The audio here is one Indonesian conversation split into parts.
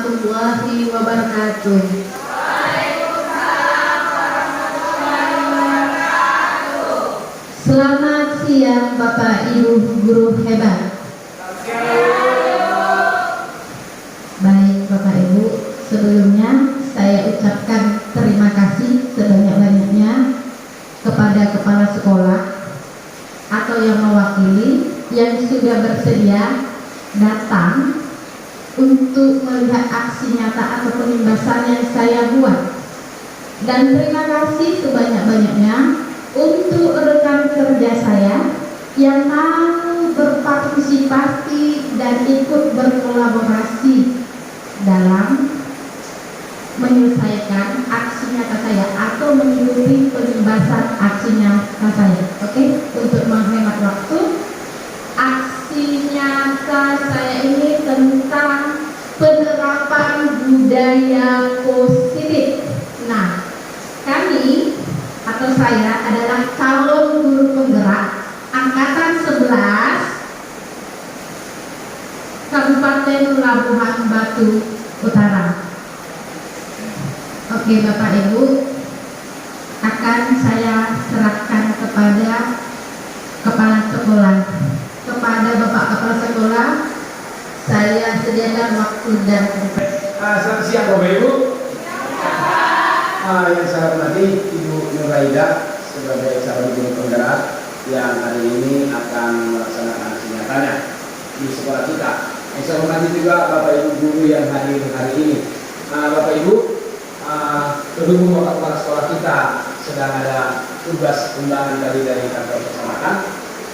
warahmatullahi wabarakatuh. Selamat siang Bapak Ibu guru hebat. Baik Bapak Ibu, sebelumnya saya ucapkan terima kasih sebanyak-banyaknya kepada kepala sekolah atau yang mewakili yang sudah bersedia datang untuk melihat aksi nyata atau penindasan yang saya buat. Dan terima kasih sebanyak-banyaknya untuk rekan kerja saya yang mau berpartisipasi dan ikut berkolaborasi dalam menyelesaikan aksi nyata saya atau mengikuti penindasan aksi nyata saya. Oke, untuk menghemat waktu, aksi nyata saya ini tentang penerapan budaya positif. Nah, kami atau saya adalah calon guru penggerak angkatan 11 Kabupaten Labuhan Batu Utara. Oke Bapak Ibu, akan saya serahkan kepada kepala sekolah. Kepada Bapak Kepala Sekolah, saya sediakan waktu dan selamat siang Bapak Ibu. Yang saya hormati Ibu Nuraida sebagai calon guru penggerak yang hari ini akan melaksanakan aksi nyatanya di sekolah kita. Yang saya hormati juga Bapak Ibu guru yang hadir hari ini. Bapak Ibu, berhubung Bapak Kepala Sekolah kita sedang ada tugas undangan dari kantor kecamatan,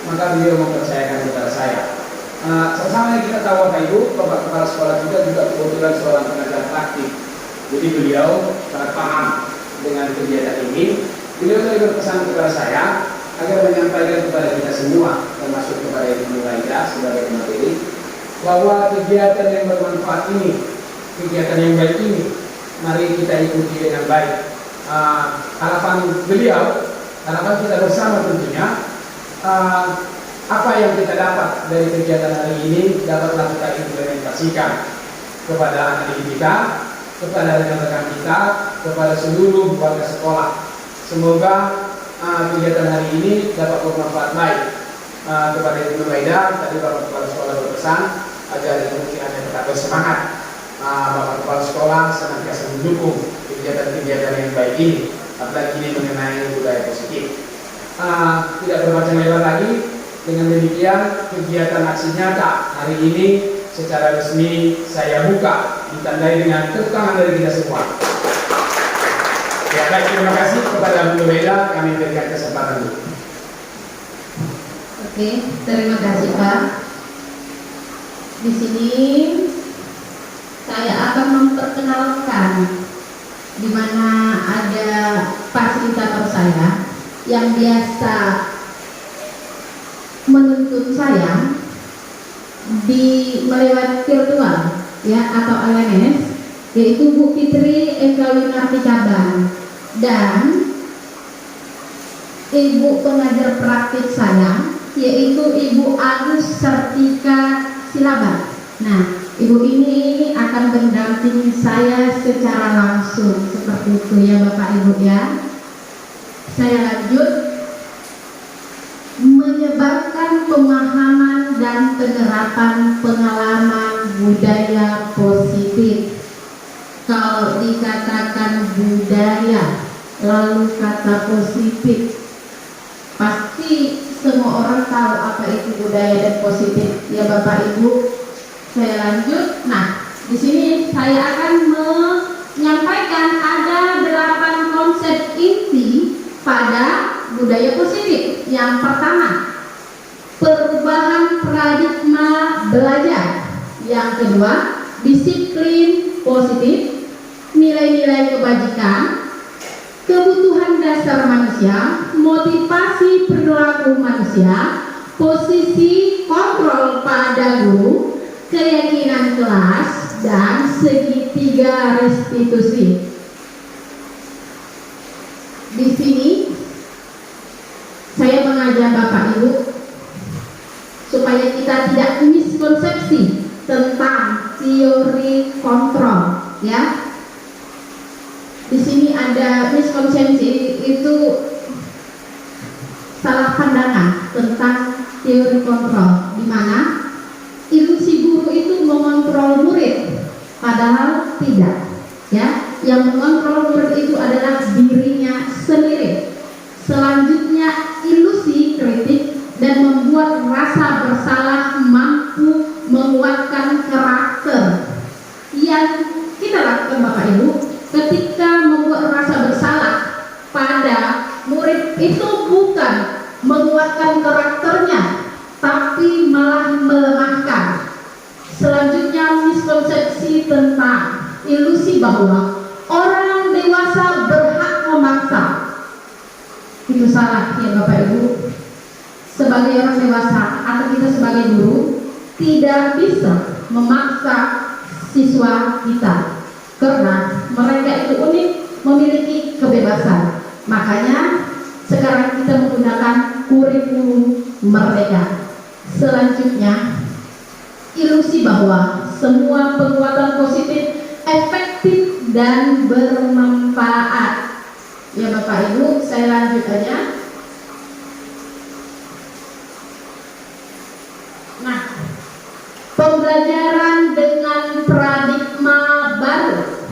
maka beliau mempercayakan kepada saya. Sama-sama yang kita tahu Bapak Ibu, Bapak Kepala Sekolah juga kebetulan seorang pengajar praktik. Jadi beliau sangat paham dengan kegiatan ini. Beliau tadi berpesan kepada saya agar menyampaikan kepada kita semua, termasuk kepada Ibu Nuraida sebagai materi, bahwa kegiatan yang bermanfaat ini, kegiatan yang baik ini, mari kita ikuti dengan baik. Harapan beliau, harapan kita bersama tentunya, apa yang kita dapat dari kegiatan hari ini dapatlah kita implementasikan kepada anak didik kita, kepada rekan-rekan kita, kepada seluruh warga sekolah. Semoga kegiatan hari ini dapat bermanfaat baik kepada Ibu Nuraida. Tadi Bapak Kepala Sekolah berpesan agar kemungkinannya tetap bersemangat. Bapak Kepala Sekolah senantiasa mendukung kegiatan-kegiatan yang baik ini, apalagi ini mengenai budaya positif. Tidak berpanjang lebar lagi, dengan demikian kegiatan aksi nyata hari ini secara resmi saya buka, ditandai dengan tepuk tangan dari kita semua. Ya, baik, terima kasih kepada Bu Nuraida, kami berikan kesempatan dulu. Oke, terima kasih Pak. Di sini saya akan memperkenalkan di mana ada fasilitator saya yang biasa menuntun saya di melewati virtual ya atau LMS, yaitu Bu Fitri Eka Winarti Cabang dan Ibu pengajar praktik saya yaitu Ibu Agus Sartika Silaban. Nah, Ibu ini akan mendampingi saya secara langsung seperti itu ya Bapak Ibu ya. Saya lanjut menyebarkan pemahaman dan penerapan pengalaman budaya positif. Kalau dikatakan budaya lalu kata positif, pasti semua orang tahu apa itu budaya dan positif ya Bapak Ibu. Saya lanjut. Nah, di sini saya akan menyampaikan ada 8 konsep inti pada budaya positif. Yang pertama, perubahan paradigma belajar. Yang kedua, disiplin positif, nilai-nilai kebajikan, kebutuhan dasar manusia, motivasi perilaku manusia, posisi kontrol pada guru, keyakinan kelas, dan segitiga restitusi. Di sini saya mengajak Bapak Ibu supaya kita tidak miskonsepsi tentang teori kontrol. ya. Di sini ada miskonsepsi, itu salah pandangan tentang teori kontrol, di mana ilusi guru itu mengontrol murid, padahal tidak, ya. Yang mengontrol murid itu adalah dirinya sendiri. Selanjutnya ilusi kritik dan membuat rasa bersalah mampu menguatkan karakter. Yang kita lakukan Bapak Ibu ketika membuat rasa bersalah pada murid itu bukan menguatkan karakternya, tapi malah melemahkan. Selanjutnya miskonsepsi tentang ilusi bahwa orang dewasa berhak memaksa. Itu salah ya Bapak Ibu. Sebagai orang dewasa atau kita sebagai guru tidak bisa memaksa siswa kita, karena mereka itu unik, memiliki kebebasan. Makanya sekarang kita menggunakan kurikulum merdeka. Selanjutnya ilusi bahwa semua penguatan positif efektif dan bermanfaat. Ya Bapak Ibu, saya lanjut aja. Nah, pembelajaran dengan paradigma baru.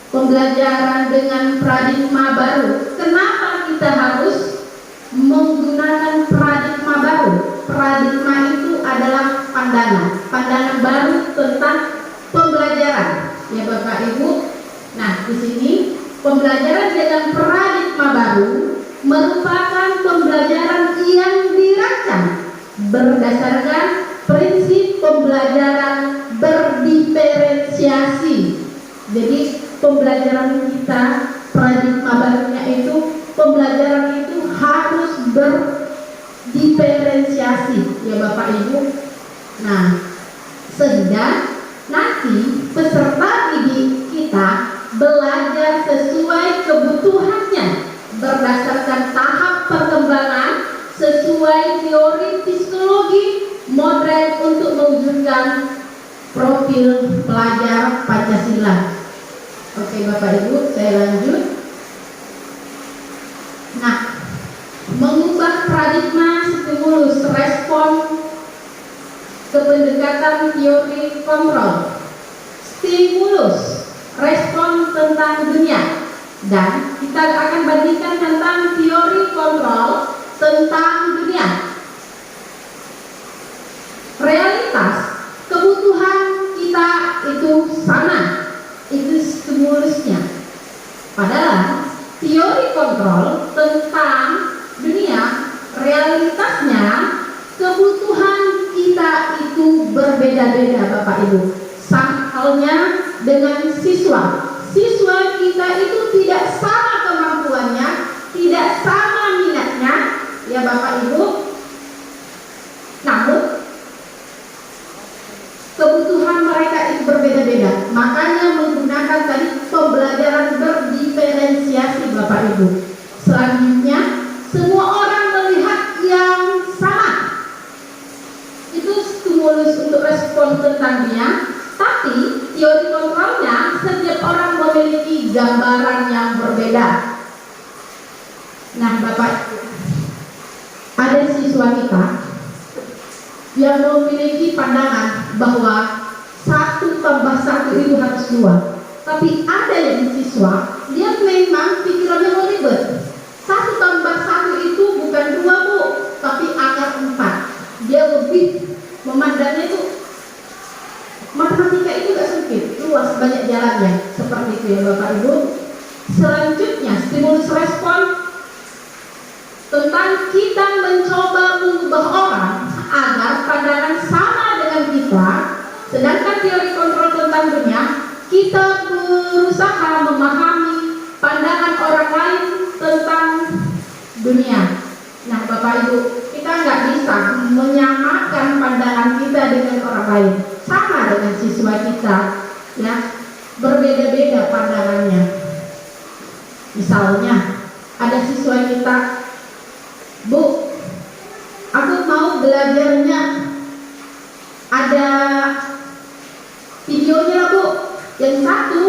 Pembelajaran dengan paradigma baru. Kenapa kita harus menggunakan paradigma baru? Paradigma itu adalah pandangan baru tentang pembelajaran. Ya Bapak Ibu. Nah, di sini pembelajaran dengan paradigma baru merupakan pembelajaran yang dirancang berdasarkan prinsip pembelajaran berdiferensiasi. Jadi pembelajaran kita, paradigma barunya itu, pembelajaran itu harus berdiferensiasi ya Bapak Ibu. Nah, sehingga nanti peserta didik kita belajar sesuai kebutuhannya berdasarkan tahap perkembangan sesuai teori psikologi modern untuk mewujudkan profil pelajar Pancasila. Oke Bapak Ibu, saya lanjut. Nah, mengubah paradigma stimulus respon ke pendekatan teori kontrol. Stimulus respon tentang dunia, dan kita akan bandingkan tentang teori kontrol tentang dunia. Realitas kebutuhan kita itu sama, itu stimulusnya. Padahal teori kontrol tentang dunia, realitasnya kebutuhan kita itu berbeda-beda Bapak Ibu. Sama halnya dengan siswa. Siswa kita itu tidak sama kemampuannya, tidak sama minatnya ya Bapak Ibu. Namun kebutuhan mereka itu berbeda-beda. Makanya menggunakan tadi pembelajaran berdiferensiasi Bapak Ibu. Selanjutnya, semua orang melihat yang sama. Itu stimulus untuk respon tentang dia. Tapi teori kontrolnya, setiap orang memiliki gambaran yang berbeda. Nah Bapak, ada siswa kita yang memiliki pandangan bahwa 1 tambah 1 itu harus 2. Tapi ada yang siswa, dia memang pikirannya mau ribet. 1 tambah 1 itu bukan 2 Bu, tapi akar 4. Dia lebih memandangnya itu, matematika itu gak sempit, luas, banyak jalannya. Seperti itu ya Bapak Ibu. Selanjutnya, stimulus respon tentang kita mencoba mengubah orang agar pandangan sama dengan kita. Sedangkan teori kontrol tentang dunia, kita berusaha memahami pandangan orang lain tentang dunia. Nah Bapak Ibu, kita nggak bisa menyamakan pandangan kita dengan orang lain. Sama dengan siswa kita, ya, berbeda-beda pandangannya. Misalnya, ada siswa kita, Bu, aku mau belajarnya ada videonya Bu. Yang satu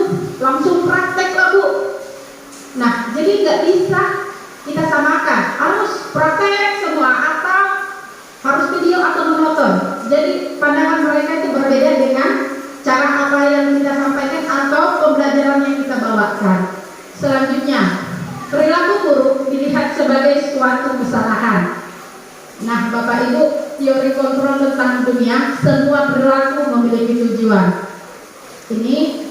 Nah, Bapak Ibu, teori kontrol tentang dunia, semua perilaku memiliki tujuan. Ini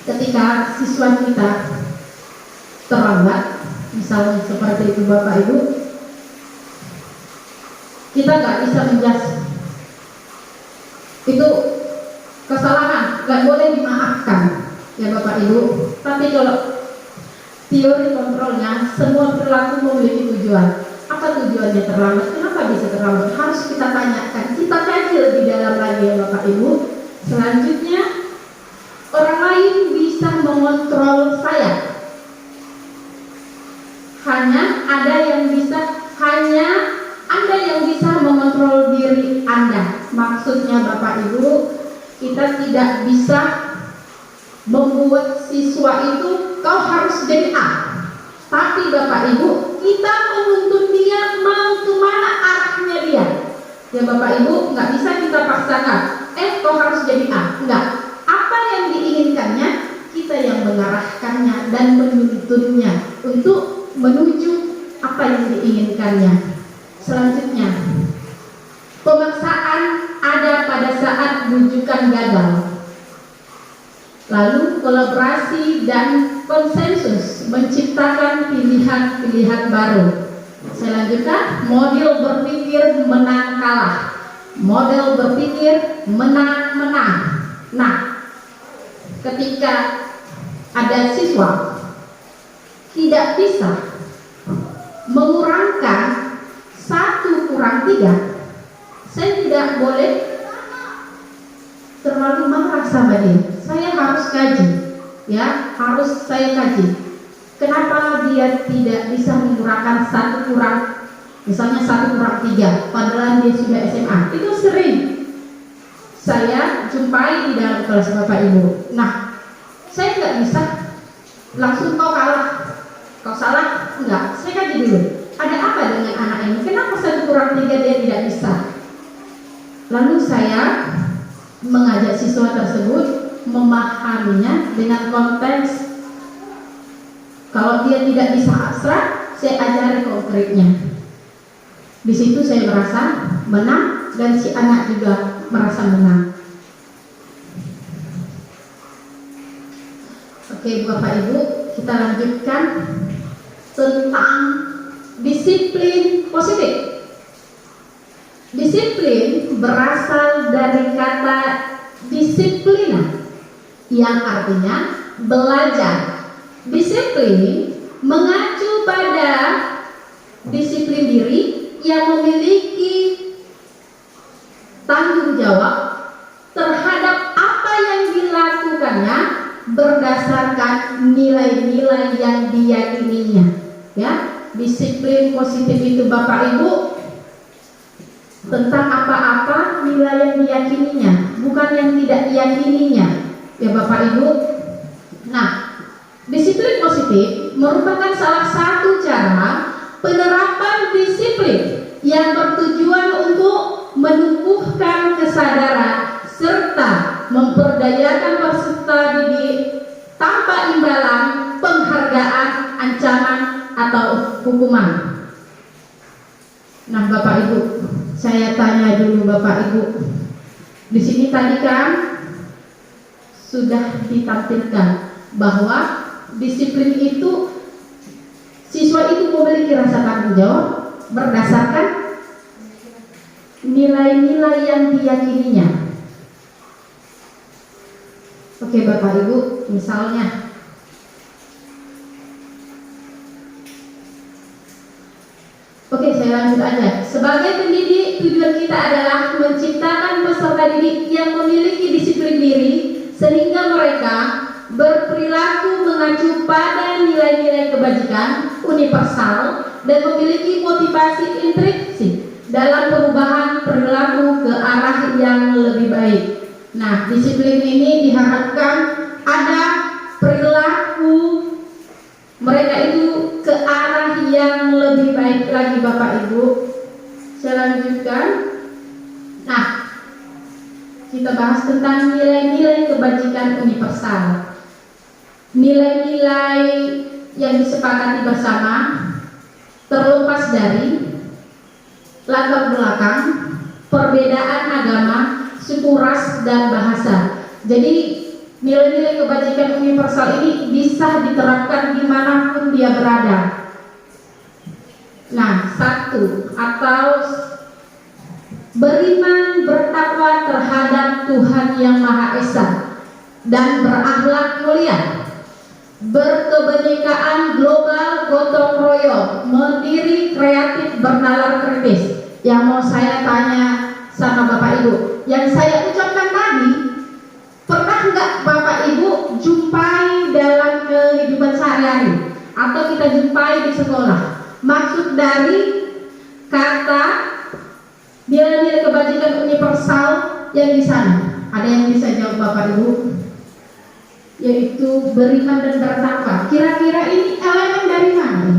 ketika siswa kita terlambat, misalnya seperti itu Bapak Ibu, kita nggak bisa menjudge. Itu kesalahan, nggak boleh dimaafkan ya Bapak Ibu. Tapi kalau teori kontrolnya, semua perilaku memiliki tujuan. Apa tujuannya terlambat? Kenapa bisa terlambat? Harus kita tanyakan, kita kaji lebih dalam lagi ya Bapak Ibu. Selanjutnya, orang lain bisa mengontrol saya. Hanya Anda yang bisa mengontrol diri Anda. Maksudnya Bapak Ibu, kita tidak bisa membuat siswa itu kau harus jadi A. Tapi Bapak Ibu, kita menuntun dia mau kemana arahnya dia. Ya Bapak Ibu, nggak bisa kita paksakan. Kau harus jadi A. Enggak. Apa yang diinginkannya, kita yang mengarahkannya dan menuntunnya untuk menuju apa yang diinginkannya. Selanjutnya, pemaksaan ada pada saat rujukan gagal. Lalu kolaborasi dan konsensus menciptakan pilihan-pilihan baru. Selanjutnya, model berpikir menang kalah. Model berpikir menang-menang. Nah, ketika ada siswa tidak bisa mengurangkan 1 kurang 3, saya tidak boleh terlalu marah sama dia. Saya harus kaji, ya, harus saya kaji. Kenapa dia tidak bisa mengurangkan 1 kurang, misalnya 1 kurang 3, padahal dia sudah SMA. Itu sering saya jumpai di dalam kelas Bapak Ibu. Nah, saya nggak bisa langsung kau kalah, kau salah, enggak. Saya kaji dulu. Ada apa dengan anak ini? Kenapa 1 kurang 3 dia tidak bisa? Lalu saya mengajak siswa tersebut memahaminya dengan konteks. Kalau dia tidak bisa abstrak, saya ajari konkretnya. Di situ saya merasa menang dan si anak juga merasa menang. Oke Bapak Ibu, kita lanjutkan tentang disiplin positif. Disiplin berasal dari kata disiplina, yang artinya belajar. Disiplin mengacu pada disiplin diri yang memiliki tanggung jawab terhadap apa yang dilakukannya berdasarkan nilai-nilai yang diyakininya. Ya, disiplin positif itu Bapak Ibu tentang apa-apa nilai yang diyakininya, bukan yang tidak diyakininya. Ya Bapak Ibu. Nah, disiplin positif merupakan salah satu cara penerapan disiplin yang bertujuan untuk menumbuhkan kesadaran serta memperdayakan peserta didik tanpa imbalan, penghargaan, ancaman, atau hukuman. Nah Bapak Ibu, saya tanya dulu Bapak Ibu, di sini tadi kan sudah ditampilkan bahwa disiplin itu siswa itu memiliki rasa tanggung jawab berdasarkan nilai-nilai yang diyakininya. Oke Bapak Ibu, misalnya saya lanjut aja. Sebagai pendidik, tujuan kita adalah menciptakan peserta didik yang memiliki disiplin diri sehingga mereka berperilaku mengacu pada nilai-nilai kebajikan universal dan memiliki motivasi intrinsik dalam perubahan perilaku ke arah yang lebih baik. Nah, disiplin ini diharapkan ada perilaku mereka itu ke arah yang lebih baik lagi Bapak Ibu. Saya lanjutkan. Nah, kita bahas tentang nilai-nilai kebajikan universal. Nilai-nilai yang disepakati bersama terlepas dari latar belakang, perbedaan agama, suku, ras, dan bahasa. Jadi nilai-nilai kebajikan universal ini bisa diterapkan dimanapun dia berada. Nah, satu, atau beriman bertakwa terhadap Tuhan yang Maha Esa dan berakhlak mulia, berkebenekaan global, gotong royong, mandiri, kreatif, bernalar kritis. Yang mau saya tanya sama Bapak Ibu, yang saya ucapkan tadi, pernah nggak Bapak Ibu jumpai dalam kehidupan sehari-hari atau kita jumpai di sekolah? Maksud dari kata nilai-nilai kebajikan universal yang di sana, ada yang bisa jawab Bapak Ibu? Yaitu beriman dan bertakwa. Kira-kira ini elemen dari mana?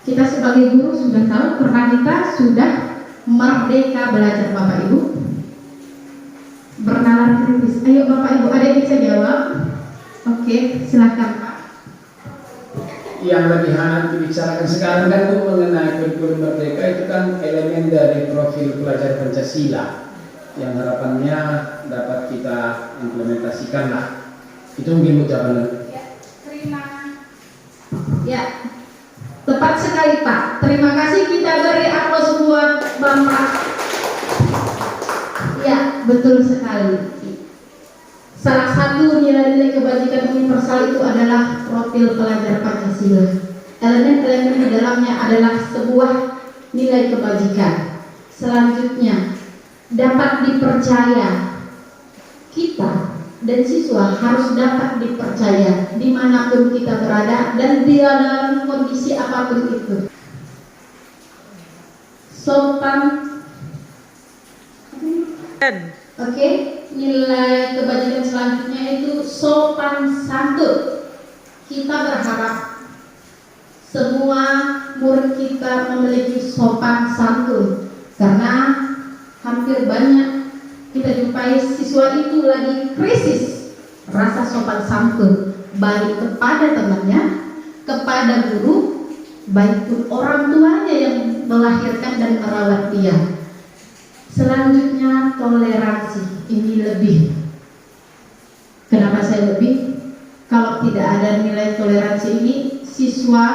Kita sebagai guru sudah tahu, karena kita sudah merdeka belajar Bapak Ibu. Bernalar kritis. Ayo Bapak Ibu, ada yang bisa jawab? Oke, silakan Pak. Yang lebih hangat dibicarakan sekarang kan itu mengenai kurikulum merdeka, itu kan elemen dari profil pelajar Pancasila yang harapannya dapat kita implementasikan lah. Itu mungkin jawabannya. Ya, terima. Ya, tepat sekali Pak. Terima kasih, kita beri aplaus buat Bapak. Ya, betul sekali. Salah satu nilai-nilai kebajikan universal itu adalah profil pelajar Pancasila. Elemen-elemen di dalamnya adalah sebuah nilai kebajikan. Selanjutnya, dapat dipercaya. Kita dan siswa harus dapat dipercaya dimanapun kita berada dan di dalam kondisi apapun itu. Sopan. Oke, nilai kebajikan selanjutnya itu sopan santun. Kita berharap semua murid kita memiliki sopan santun, karena hampir banyak kita jumpai siswa itu lagi krisis rasa sopan santun, baik kepada temannya, kepada guru, baik pun orang tuanya yang melahirkan dan merawat dia. Selanjutnya toleransi, ini lebih. Kenapa saya lebih? Kalau tidak ada nilai toleransi ini, siswa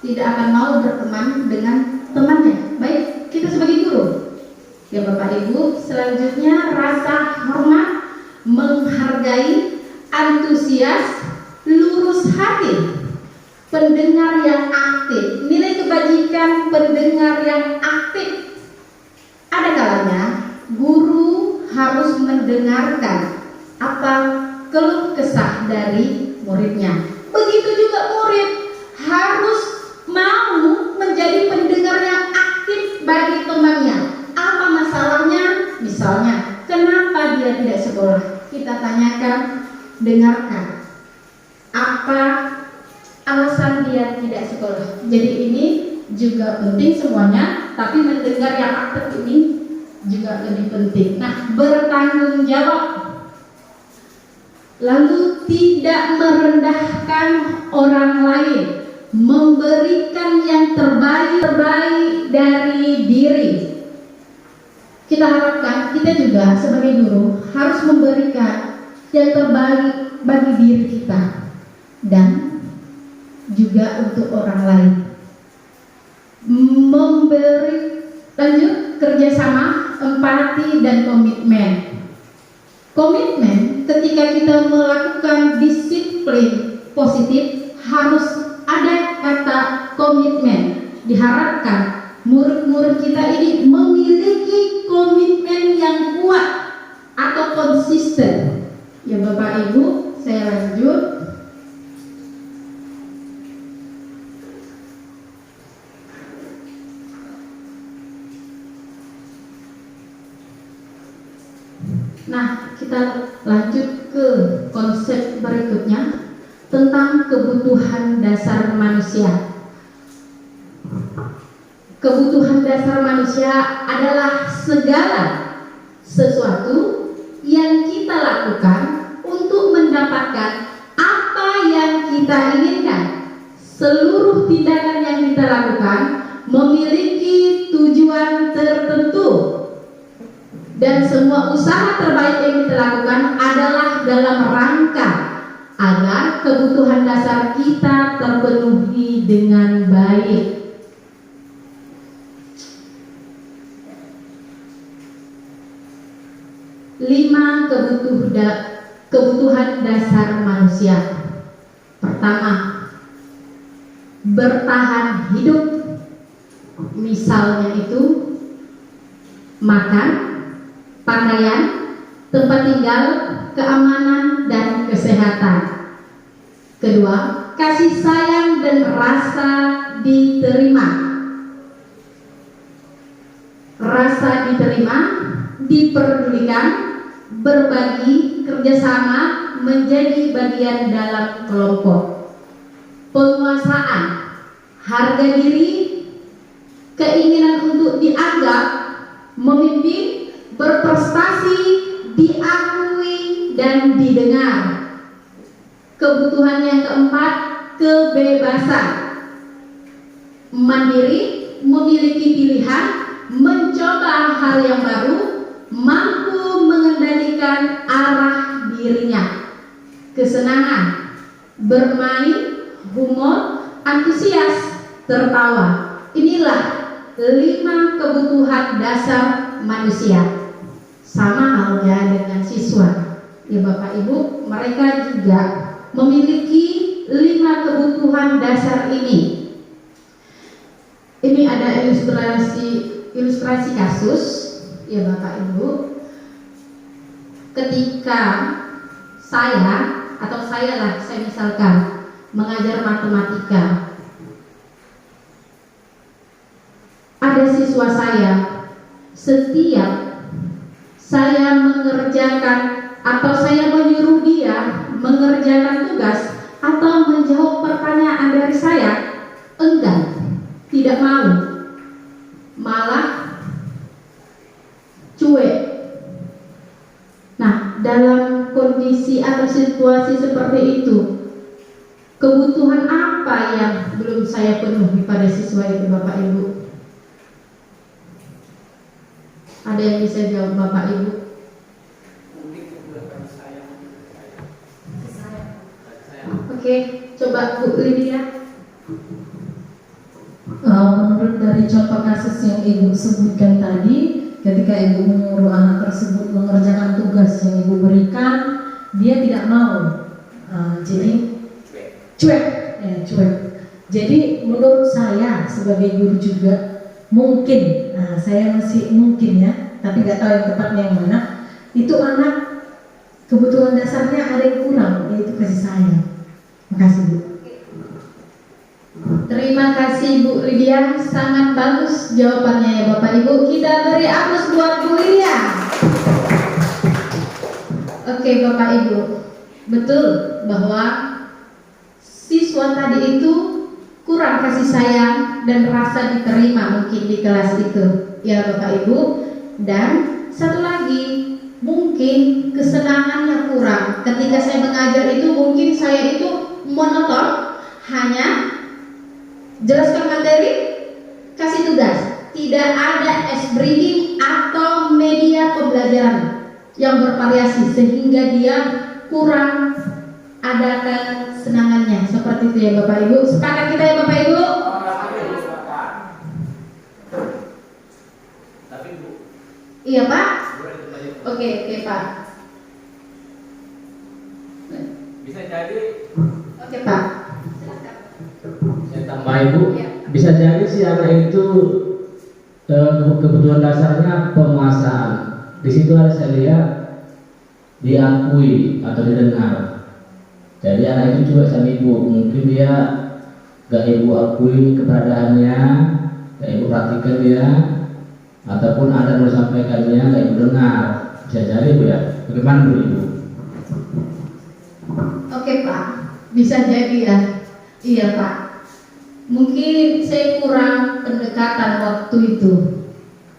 tidak akan mau berteman dengan temannya. Baik, kita sebagai guru. Ya Bapak Ibu, selanjutnya rasa hormat, menghargai, antusias, lurus hati, pendengar yang aktif. Nilai kebajikan pendengar yang aktif. Ada kalanya guru harus mendengarkan apa keluh kesah dari muridnya. Begitu juga murid harus mau menjadi pendengar yang aktif bagi temannya. Apa masalahnya? Misalnya, kenapa dia tidak sekolah? Kita tanyakan, dengarkan. Apa alasan dia tidak sekolah? Jadi ini juga penting semuanya, tapi mendengar yang aktif ini juga lebih penting. Nah, bertanggung jawab, lalu tidak merendahkan orang lain, memberikan yang terbaik dari diri. Kita harapkan kita juga sebagai guru harus memberikan yang terbaik bagi diri kita dan juga untuk orang lain. Memberi, lanjut, kerjasama, empati, dan komitmen. Komitmen ketika kita melakukan disiplin positif harus ada kata komitmen. Diharapkan murid-murid kita ini memiliki komitmen yang kuat atau konsisten. Ya Bapak Ibu, saya lanjut. Nah, kita lanjut ke konsep berikutnya tentang kebutuhan dasar manusia. Kebutuhan dasar manusia adalah segala sesuatu yang kita lakukan untuk mendapatkan apa yang kita inginkan. Seluruh tindakan yang kita lakukan memiliki tujuan semua usaha terbaik yang kita lakukan adalah dalam rangka agar kebutuhan dasar kita terpenuhi dengan baik. Lima kebutuhan dasar manusia. Pertama, bertahan hidup, misalnya itu makan, pakaian, tempat tinggal, keamanan, dan kesehatan. Kedua, kasih sayang dan rasa diterima. Rasa diterima, diperdulikan, berbagi, kerjasama, menjadi bagian dalam kelompok. Penguasaan, harga diri, keinginan untuk dianggap, memimpin, berprestasi, diakui, dan didengar. Kebutuhan yang keempat, kebebasan, mandiri, memiliki pilihan, mencoba hal yang baru, mampu mengendalikan arah dirinya. Kesenangan, bermain, humor, antusias, tertawa. Inilah 5 kebutuhan dasar manusia. Sama halnya dengan siswa, ya Bapak Ibu, mereka juga memiliki 5 kebutuhan dasar ini. Ini ada ilustrasi kasus, ya Bapak Ibu. Ketika saya misalkan mengajar matematika, ada siswa saya, setiap saya mengerjakan atau saya menyuruh dia mengerjakan tugas atau menjawab pertanyaan dari saya, enggan, tidak mau, malah cuek. Nah, dalam kondisi atau situasi seperti itu, kebutuhan apa yang belum saya penuhi pada siswa itu, Bapak Ibu? Ada yang bisa jawab, Bapak Ibu? Oke, coba Bu Lydia. Menurut dari contoh kasus yang Ibu sebutkan tadi, ketika Ibu menyuruh anak tersebut mengerjakan tugas yang Ibu berikan, dia tidak mau. Jadi cuek. Jadi menurut saya sebagai guru juga mungkin, saya masih mungkin ya, tapi nggak tahu yang tepatnya yang mana. Itu anak kebutuhan dasarnya ada yang kurang, yaitu kasih sayang. Makasih Bu. Terima kasih Bu Lydia, sangat bagus jawabannya ya Bapak Ibu. Kita beri aplaus buat Bu Lydia. Oke Bapak Ibu, betul bahwa siswa tadi itu kurang kasih sayang dan rasa diterima mungkin di kelas itu, ya Bapak Ibu. Dan satu lagi, mungkin kesenangannya kurang. Ketika saya mengajar itu mungkin saya itu monoton, hanya jelaskan materi, kasih tugas. Tidak ada S-breeding atau media pembelajaran yang bervariasi sehingga dia kurang ada kesenangannya. Seperti itu ya Bapak Ibu. Sepakat kita ya Bapak Ibu? Iya Pak? Oke Pak. Bisa jadi. Oke Pak. Saya tambah Ibu, bisa jadi si anak itu kebutuhan dasarnya penguasaan. Di situ ada saya lihat diakui atau didengar. Jadi anak itu juga sama Ibu, mungkin dia gak Ibu akui keberadaannya, gak Ibu perhatikan dia, ataupun ada yang disampaikannya gak Ibu dengar. Bisa jadi Bu ya. Bagaimana Bu Ibu? Oke Pak, bisa jadi ya. Iya Pak. Mungkin saya kurang pendekatan waktu itu,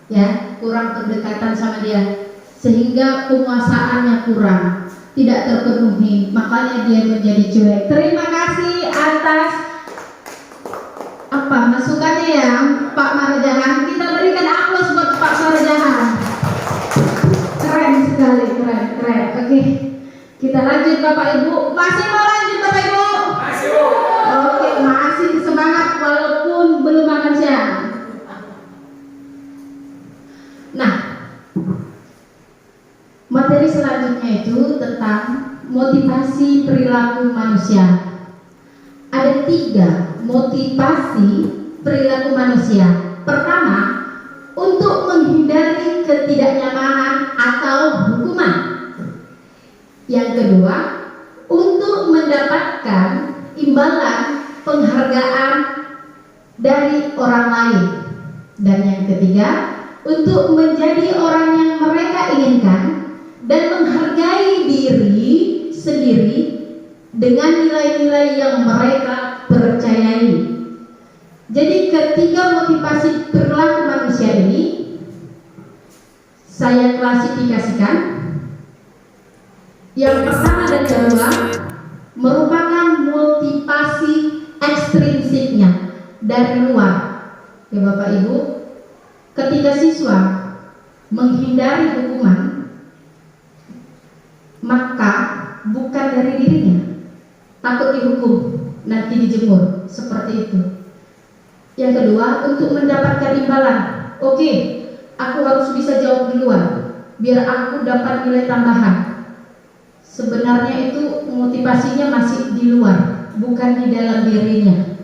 ya, kurang pendekatan sama dia, sehingga penguasaannya kurang, tidak terpenuhi, makanya dia menjadi cuek. Terima kasih atas masukannya ya Pak Marjahan. Kita berikan aplaus buat Pak Marjahan. Oke, kita lanjut Bapak Ibu. Masih mau lanjut Bapak Ibu? Masih, Bu. Oke, masih semangat walaupun belum makan siang. Nah, materi selanjutnya itu tentang motivasi perilaku manusia. Ada 3 motivasi perilaku manusia. Pertama, untuk menghindari ketidaknyamanan atau hukuman. Yang kedua, untuk mendapatkan imbalan penghargaan dari orang lain. Dan yang ketiga, untuk menjadi orang yang mereka inginkan dan menghargai diri sendiri dengan nilai-nilai yang mereka percayai. Jadi ketiga motivasi perilaku manusia ini saya klasifikasikan. Yang pertama dan kedua merupakan motivasi ekstrinsiknya dari luar. Ya Bapak Ibu, ketika siswa menghindari hukuman, maka bukan dari dirinya, takut dihukum, nanti dijemur, seperti itu. Yang kedua, untuk mendapatkan imbalan. Oke, aku harus bisa jawab duluan, biar aku dapat nilai tambahan. Sebenarnya itu motivasinya masih di luar, bukan di dalam dirinya.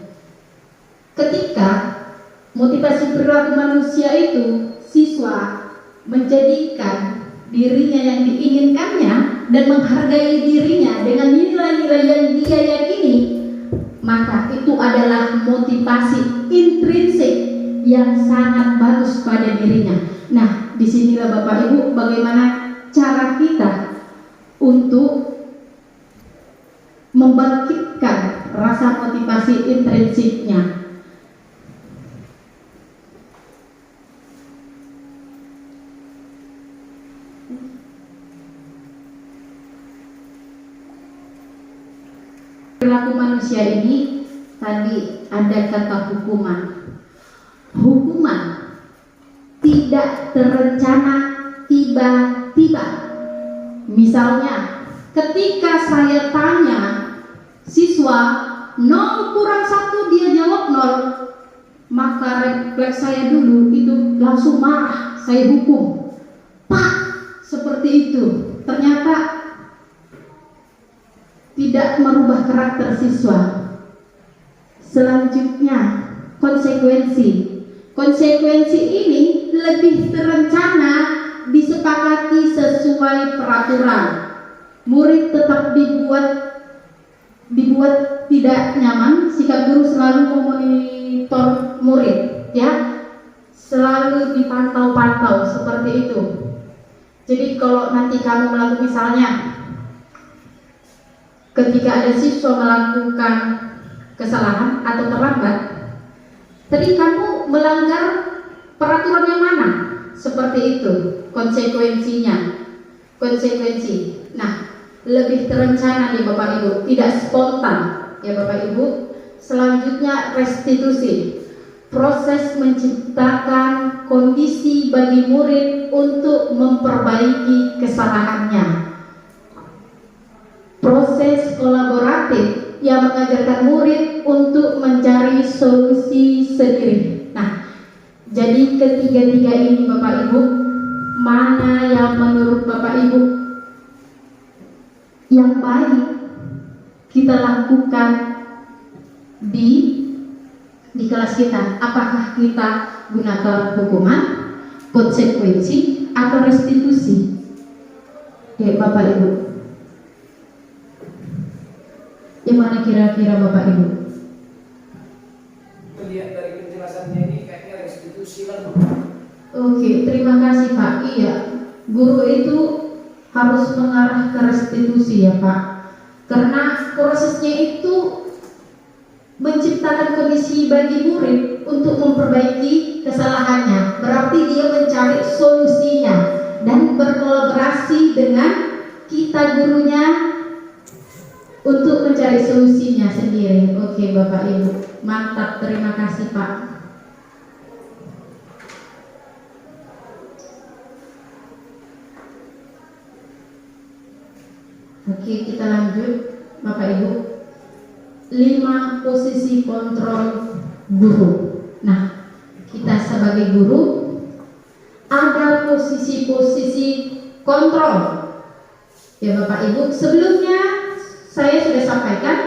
Ketika motivasi perilaku manusia itu siswa menjadikan dirinya yang diinginkannya dan menghargai dirinya dengan nilai-nilai yang dia yakini, maka itu adalah motivasi intrinsik yang sangat bagus pada dirinya. Nah, disinilah Bapak Ibu bagaimana cara kita untuk membangkitkan rasa motivasi intrinsiknya. Perilaku manusia ini tadi ada kata hukuman. Hukuman tidak terencana tiba-tiba. Misalnya, ketika saya tanya siswa 0 kurang 1 dia jawab 0, maka refleks saya dulu itu langsung marah, saya hukum. Pak, seperti itu. Ternyata tidak merubah karakter siswa. Selanjutnya, konsekuensi. Konsekuensi ini lebih terencana, disepakati sesuai peraturan. Murid tetap dibuat tidak nyaman, sikap guru selalu memonitor murid, ya, selalu dipantau-pantau seperti itu. Jadi kalau nanti kamu melakukan, misalnya ketika ada siswa melakukan kesalahan atau terlambat, tadi kamu melanggar peraturan yang mana? Seperti itu konsekuensinya. Konsekuensi. Nah, lebih terencana nih Bapak Ibu, tidak spontan ya Bapak Ibu. Selanjutnya restitusi. Proses menciptakan kondisi bagi murid untuk memperbaiki kesalahannya. Proses kolaboratif yang mengajarkan murid untuk mencari solusi sendiri. Nah, jadi ketiga-tiga ini Bapak Ibu, mana yang menurut Bapak Ibu yang baik kita lakukan di kelas kita? Apakah kita gunakan hukuman, konsekuensi, atau restitusi? Ya Bapak Ibu, yang mana kira-kira Bapak Ibu? Lihat dari penjelasannya ini kayaknya restitusi lah. Oke, terima kasih Pak. Iya, guru itu harus mengarah ke restitusi ya Pak. Karena prosesnya itu menciptakan kondisi bagi murid untuk memperbaiki kesalahannya. Berarti dia mencari solusinya dan berkolaborasi dengan kita gurunya untuk mencari solusinya sendiri. Oke Bapak Ibu, mantap, terima kasih Pak. Oke, kita lanjut Bapak Ibu. 5 posisi kontrol guru. Nah, kita sebagai guru ada posisi-posisi kontrol. Ya Bapak Ibu, sebelumnya saya sudah sampaikan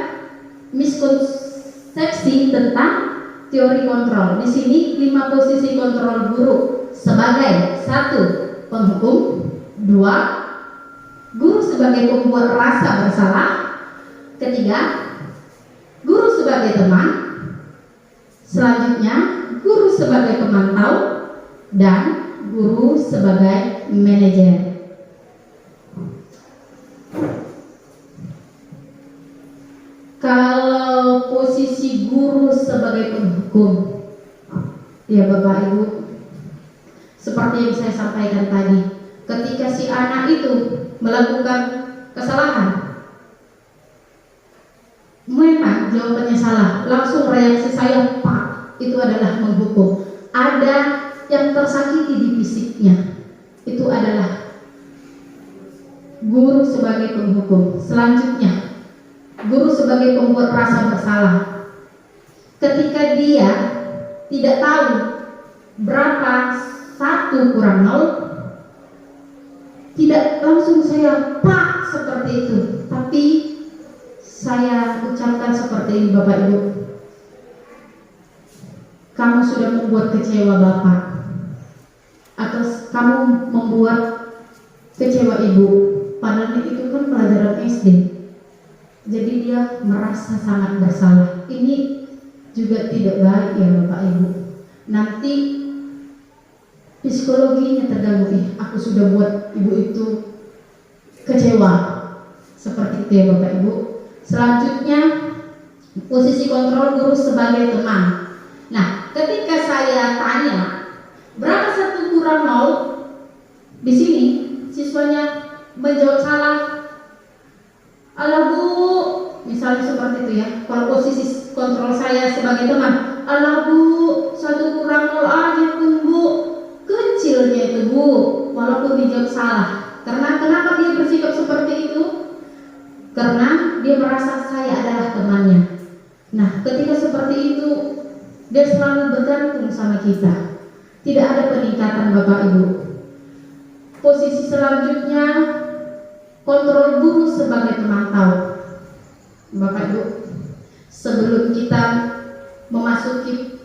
miskonsepsi tentang teori kontrol. Di sini 5 posisi kontrol guru sebagai 1. Penghukum, 2. Guru sebagai pembuat rasa bersalah, 3. Guru sebagai teman, selanjutnya guru sebagai pemantau, dan guru sebagai manajer. Kalau posisi guru sebagai penghukum, ya Bapak Ibu, seperti yang saya sampaikan tadi, ketika si anak itu melakukan kesalahan, memang jawabannya salah, langsung reaksi saya pak, itu adalah menghukum. Ada yang tersakiti di fisiknya, itu adalah guru sebagai penghukum. Selanjutnya guru sebagai pembuat rasa bersalah. Ketika dia tidak tahu berapa 1 kurang 0, tidak langsung saya pak seperti itu, tapi saya ucapkan seperti ini, Bapak Ibu. Kamu sudah membuat kecewa Bapak, atau kamu membuat kecewa Ibu, padahal itu kan pelajaran SD. Jadi dia merasa sangat bersalah. Ini juga tidak baik ya Bapak Ibu. Nanti psikologinya terganggu. Aku sudah buat ibu itu kecewa. Seperti itu ya Bapak Ibu. Selanjutnya posisi kontrol guru sebagai teman. Nah, ketika saya tanya berapa 1 kurang 0, di sini siswanya menjawab salah. Alah Bu, misalnya seperti itu ya. Kalau posisi kontrol saya sebagai teman, alah Bu, 1 kurang 0 aja pun Bu, kecilnya itu Bu, walaupun dijawab salah. Karena kenapa dia bersikap seperti itu? Karena dia merasa saya adalah temannya. Nah, ketika seperti itu, dia selalu bergantung sama kita. Tidak ada peningkatan Bapak Ibu. Posisi selanjutnya, kontrol guru sebagai pemantau. Bapak Ibu, sebelum kita memasuki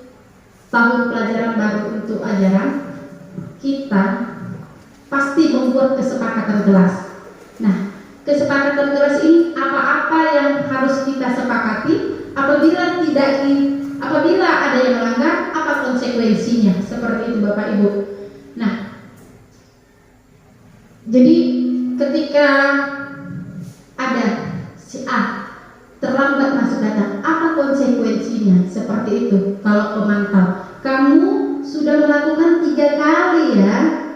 tahun pelajaran baru untuk ajaran, kita pasti membuat kesepakatan kelas. Nah, kesepakatan kelas ini apa-apa yang harus kita sepakati. Apabila ada yang melanggar, apa konsekuensinya? Seperti itu Bapak Ibu. Nah, jadi ketika ada si A terlambat masuk data, apa konsekuensinya? Seperti itu. Kalau pemantau, kamu sudah melakukan 3 kali ya,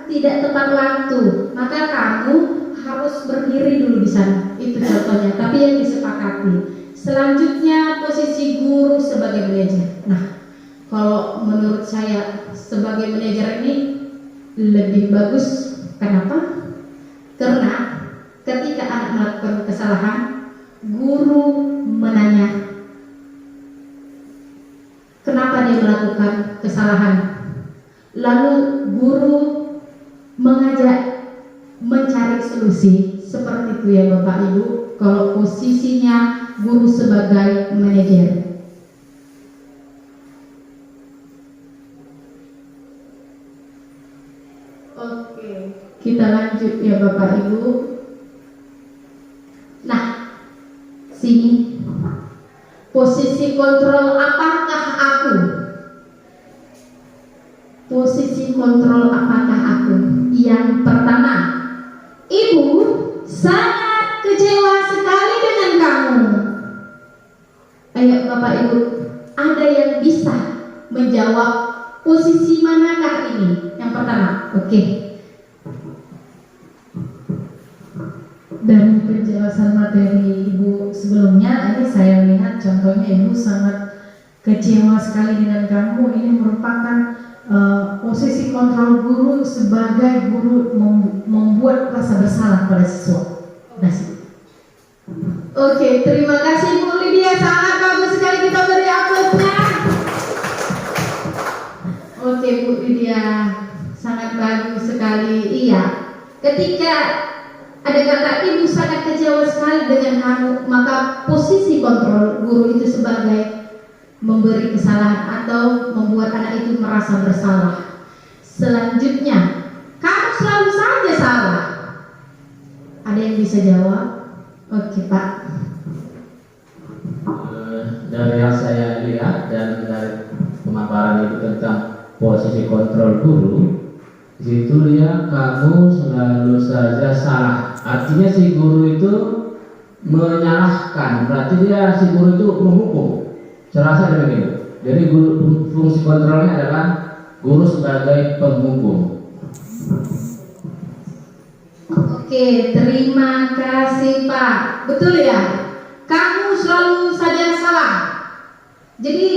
tidak tepat waktu, maka kamu harus berdiri dulu di sana. Itu contohnya, tapi yang disepakati. Selanjutnya posisi guru sebagai manajer. Nah, kalau menurut saya sebagai manajer ini lebih bagus. Kenapa? Karena ketika anak melakukan kesalahan, guru menanya kenapa dia melakukan kesalahan. Lalu guru mengajak mencari solusi. Seperti itu ya Bapak Ibu, kalau posisinya guru sebagai manajer. Oke, kita lanjut ya Bapak Ibu. Nah, sini posisi kontrol apakah aku? Posisi kontrol apakah aku? Yang pertama, Ibu sangat kecewa sekali dengan kamu. Ayo Bapak Ibu, ada yang bisa menjawab posisi manakah ini? Yang pertama, oke. Dari penjelasan materi Ibu sebelumnya, ini saya lihat contohnya Ibu sangat kecewa sekali dengan kamu. Ini merupakan posisi kontrol guru sebagai guru membuat rasa bersalah pada siswa. Nah, Oke, terima kasih Bu Lydia, sangat bagus sekali, kita beri aplausnya. Oke Bu Lydia, sangat bagus sekali. Iya, ketika ada kata ibu sangat kecewa sekali dengan kamu, maka posisi kontrol guru itu sebagai memberi kesalahan atau membuat anak itu merasa bersalah. Selanjutnya, kamu selalu saja salah. Ada yang bisa jawab? Oke Pak. Dari yang saya lihat dan dari pemaparan itu tentang posisi kontrol guru, di situ dia kamu selalu saja salah. Artinya si guru itu menyalahkan, berarti dia si guru itu menghukum. Serasa demikian. Jadi guru, fungsi kontrolnya adalah guru sebagai penghukum. Oke, terima kasih Pak. Betul ya? Kamu selalu saja salah. Jadi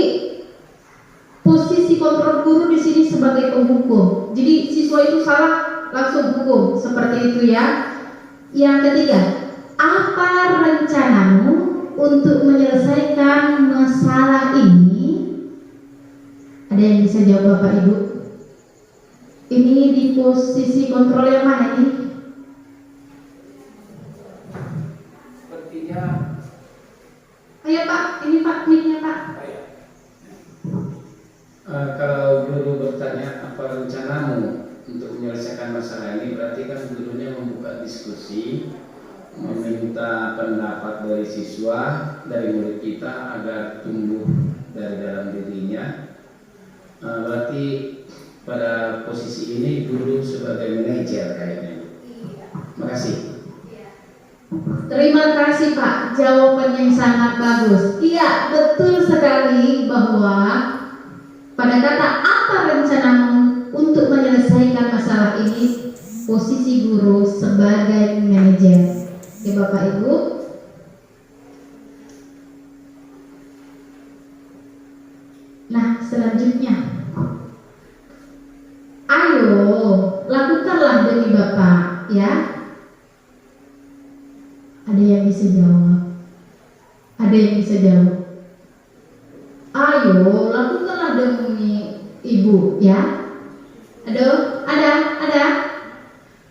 posisi kontrol guru di sini sebagai penghukum. Jadi siswa itu salah langsung hukum, seperti itu ya. Yang ketiga, apa rencanamu untuk menyelesaikan masalah ini? Ada yang bisa jawab Bapak Ibu? Ini di posisi kontrol yang mana ini? Sepertinya Ayo Pak, ini Pak, mic-nya Pak. kalau guru bertanya apa rencanamu untuk menyelesaikan masalah ini, berarti kan gurunya membuka diskusi, meminta pendapat dari siswa, dari murid kita agar tumbuh dari dalam dirinya. Berarti pada posisi ini guru sebagai manajer kayaknya. Makasih. Terima kasih Pak, jawaban yang sangat bagus. Iya, betul sekali bahwa pada kata apa rencanamu untuk menyelesaikan masalah ini, posisi guru sebagai manajer. Ya Bapak Ibu. Nah, selanjutnya, ayo lakukanlah demi Bapak, ya. Ada yang bisa jawab? Ada yang bisa jawab? Ayo lakukanlah demi Ibu, ya. Ada.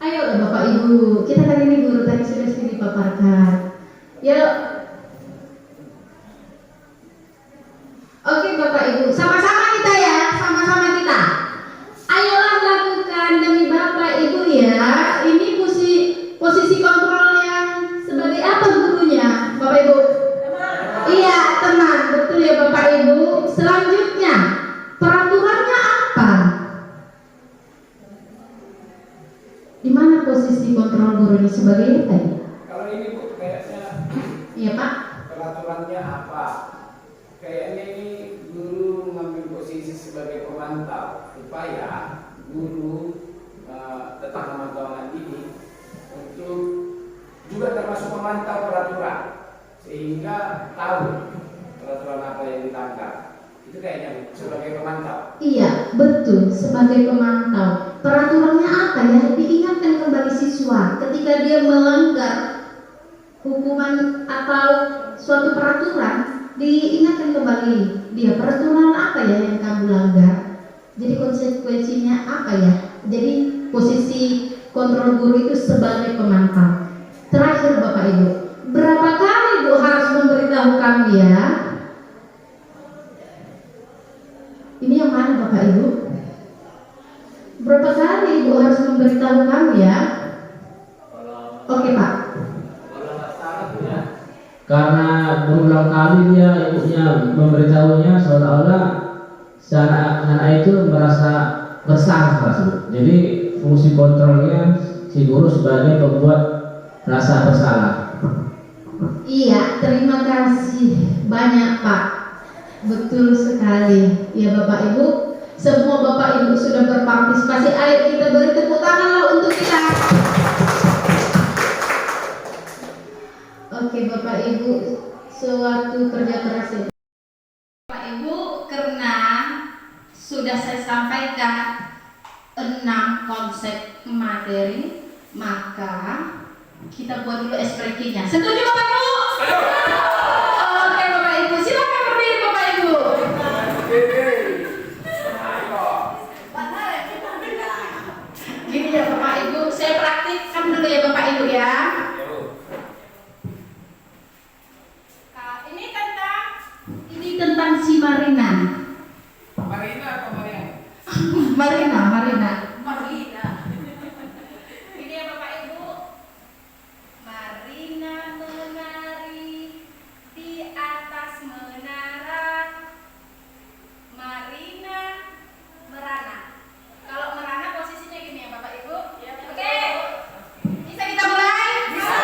Ayo Bapak Ibu, kita kan ini guru tadi sudah sering dipaparkan. Yuk. Oke Bapak Ibu, sama-sama kita ya, sama-sama kita. Ayolah lakukan demi Bapak Ibu ya. Ini posisi kontrol yang sebagai apa gurunya, Bapak Ibu? Iya, teman, betul ya Bapak Ibu. Selanjutnya, peraturannya apa? Di mana posisi kontrol guru ini sebagai apa ya? Kalau ini Bu, kayaknya Iya Pak. peraturannya apa? Kayaknya ini guru mengambil posisi sebagai pemantau supaya guru tetap memantau anak ini untuk juga termasuk memantau peraturan sehingga tahu peraturan apa yang dilanggar. Itu kayaknya sebagai pemantau. Iya, betul, sebagai pemantau. Peraturannya apa ya? Diingatkan kembali siswa ketika dia melanggar hukuman atau suatu peraturan, diingatkan kembali dia peraturan apa ya yang kamu langgar. Jadi konsekuensinya apa ya? Jadi posisi kontrol guru itu sebagai pemantau. Terakhir Bapak Ibu, berapa kali Bu harus memberitahu kami ya? Ini yang mana Bapak Ibu? Berapa kali Ibu harus memberitahu kami ya? Oke Pak. Karena berulang kali dia ibunya memberitahunya seolah-olah anak itu merasa bersalah tersebut. Jadi fungsi kontrolnya si guru sebagai pembuat rasa bersalah. Iya, terima kasih banyak Pak. Betul sekali. Ya Bapak Ibu, semua Bapak Ibu sudah berpartisipasi. Ayo kita beri tepuk tangan untuk kita. Oke Bapak Ibu, suatu kerja keras ya. Bapak Ibu, karena sudah saya sampaikan 6 konsep materi, maka kita buat dulu ekspresinya. Setuju Bapak Ibu? Oke Bapak Ibu, silakan berdiri Bapak Ibu. Gini ya Bapak Ibu, saya praktikkan dulu ya Bapak Ibu ya. Ini tentang si Marina. Marina atau Mariam? Marina. Ini ya Bapak Ibu. Marina menari di atas menara. Marina merana. Kalau merana posisinya gini ya Bapak Ibu. Oke. Bisa kita mulai? Bisa.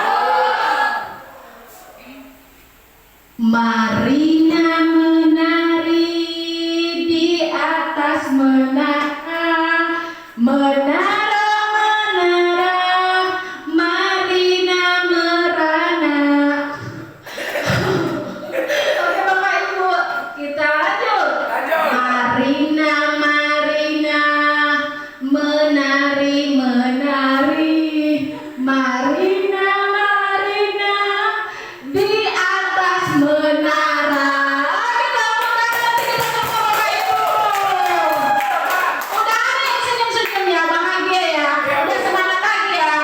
Marina menari di atas menara, menara, Marina merana. Oke Bapak Ibu, kita lanjut. Marina menari, Marina di atas menara. Kita Bapak Ibu. Udah ada yang senyum-senyum ya, bahagia ya. Udah semangat lagi ya.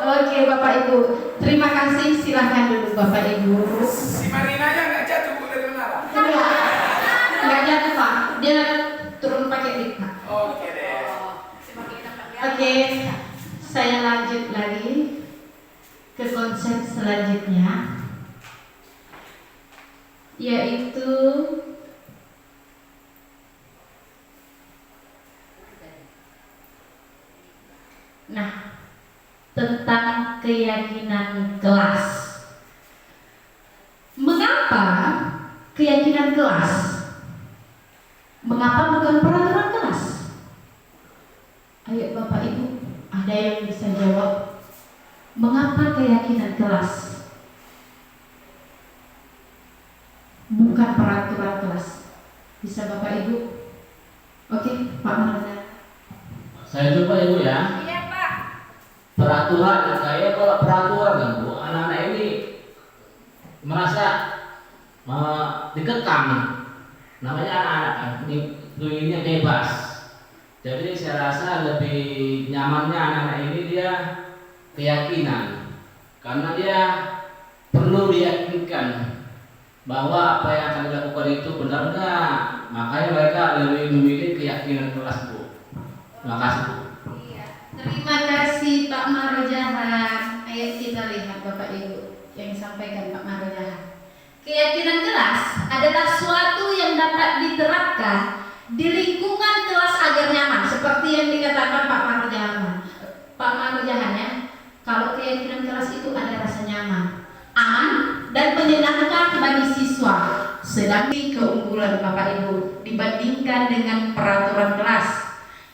Oke Bapak Ibu, terima kasih. Silahkan dulu Bapak Ibu. Si Marinanya nggak jatuh Bu dari menara? Nggak jatuh Pak, dia turun pakai lift Pak. Oke deh. Oke, saya lanjut lagi ke konsep selanjutnya, yaitu tentang keyakinan kelas. Mengapa keyakinan kelas? Mengapa bukan peraturan kelas? Ayo Bapak Ibu, ada yang bisa jawab? Mengapa keyakinan kelas? Bukan peraturan kelas. Bisa Bapak Ibu? Oke, Pak Marga. Saya coba Ibu ya. Iya Pak. Peraturan, kayak kalau peraturan kan Bu, anak-anak ini merasa dikekang. Namanya anak-anak kan, inginnya bebas. Jadi saya rasa lebih nyamannya anak-anak ini dia keyakinan, karena dia perlu diyakinkan bahwa apa yang akan dilakukan itu benar enggak. Makanya mereka lebih memilih keyakinan kelas Bu. Terima kasih Bu. Iya. Terima kasih Pak Marojahan. Ayo kita lihat Bapak Ibu yang disampaikan Pak Marojahan. Keyakinan kelas adalah suatu yang dapat diterapkan di lingkungan kelas agar nyaman, seperti yang dikatakan Pak Marojahan. Pak Marojahan ya, kalau keyakinan kelas itu ada rasa nyaman, aman, dan menyenangkan bagi siswa. Sedangkan keunggulan Bapak Ibu dibandingkan dengan peraturan kelas.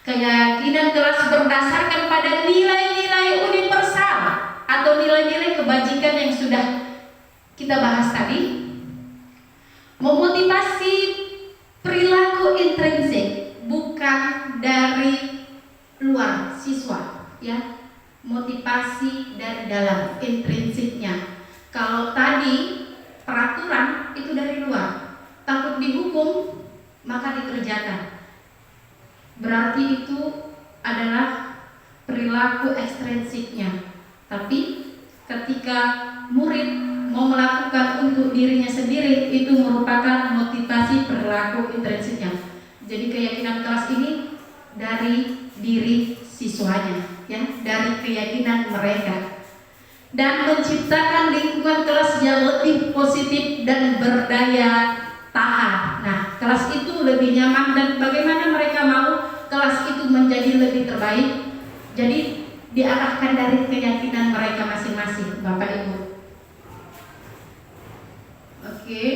Keyakinan kelas berdasarkan pada nilai-nilai universal atau nilai-nilai kebajikan yang sudah kita bahas tadi, memotivasi perilaku intrinsik, bukan dari luar siswa ya, motivasi dari dalam intrinsiknya. Kalau tadi peraturan itu dari luar, takut dihukum maka dikerjakan, berarti itu adalah perilaku ekstrinsiknya. Tapi ketika murid mau melakukan untuk dirinya sendiri, itu merupakan motivasi perilaku intrinsiknya. Jadi keyakinan kelas ini dari diri siswanya ya, dari keyakinan mereka, dan menciptakan lingkungan kelas yang lebih positif dan berdaya tahan. Nah, kelas itu lebih nyaman, dan bagaimana mereka mau kelas itu menjadi lebih terbaik? Jadi diarahkan dari keyakinan mereka masing-masing, Bapak Ibu. Oke.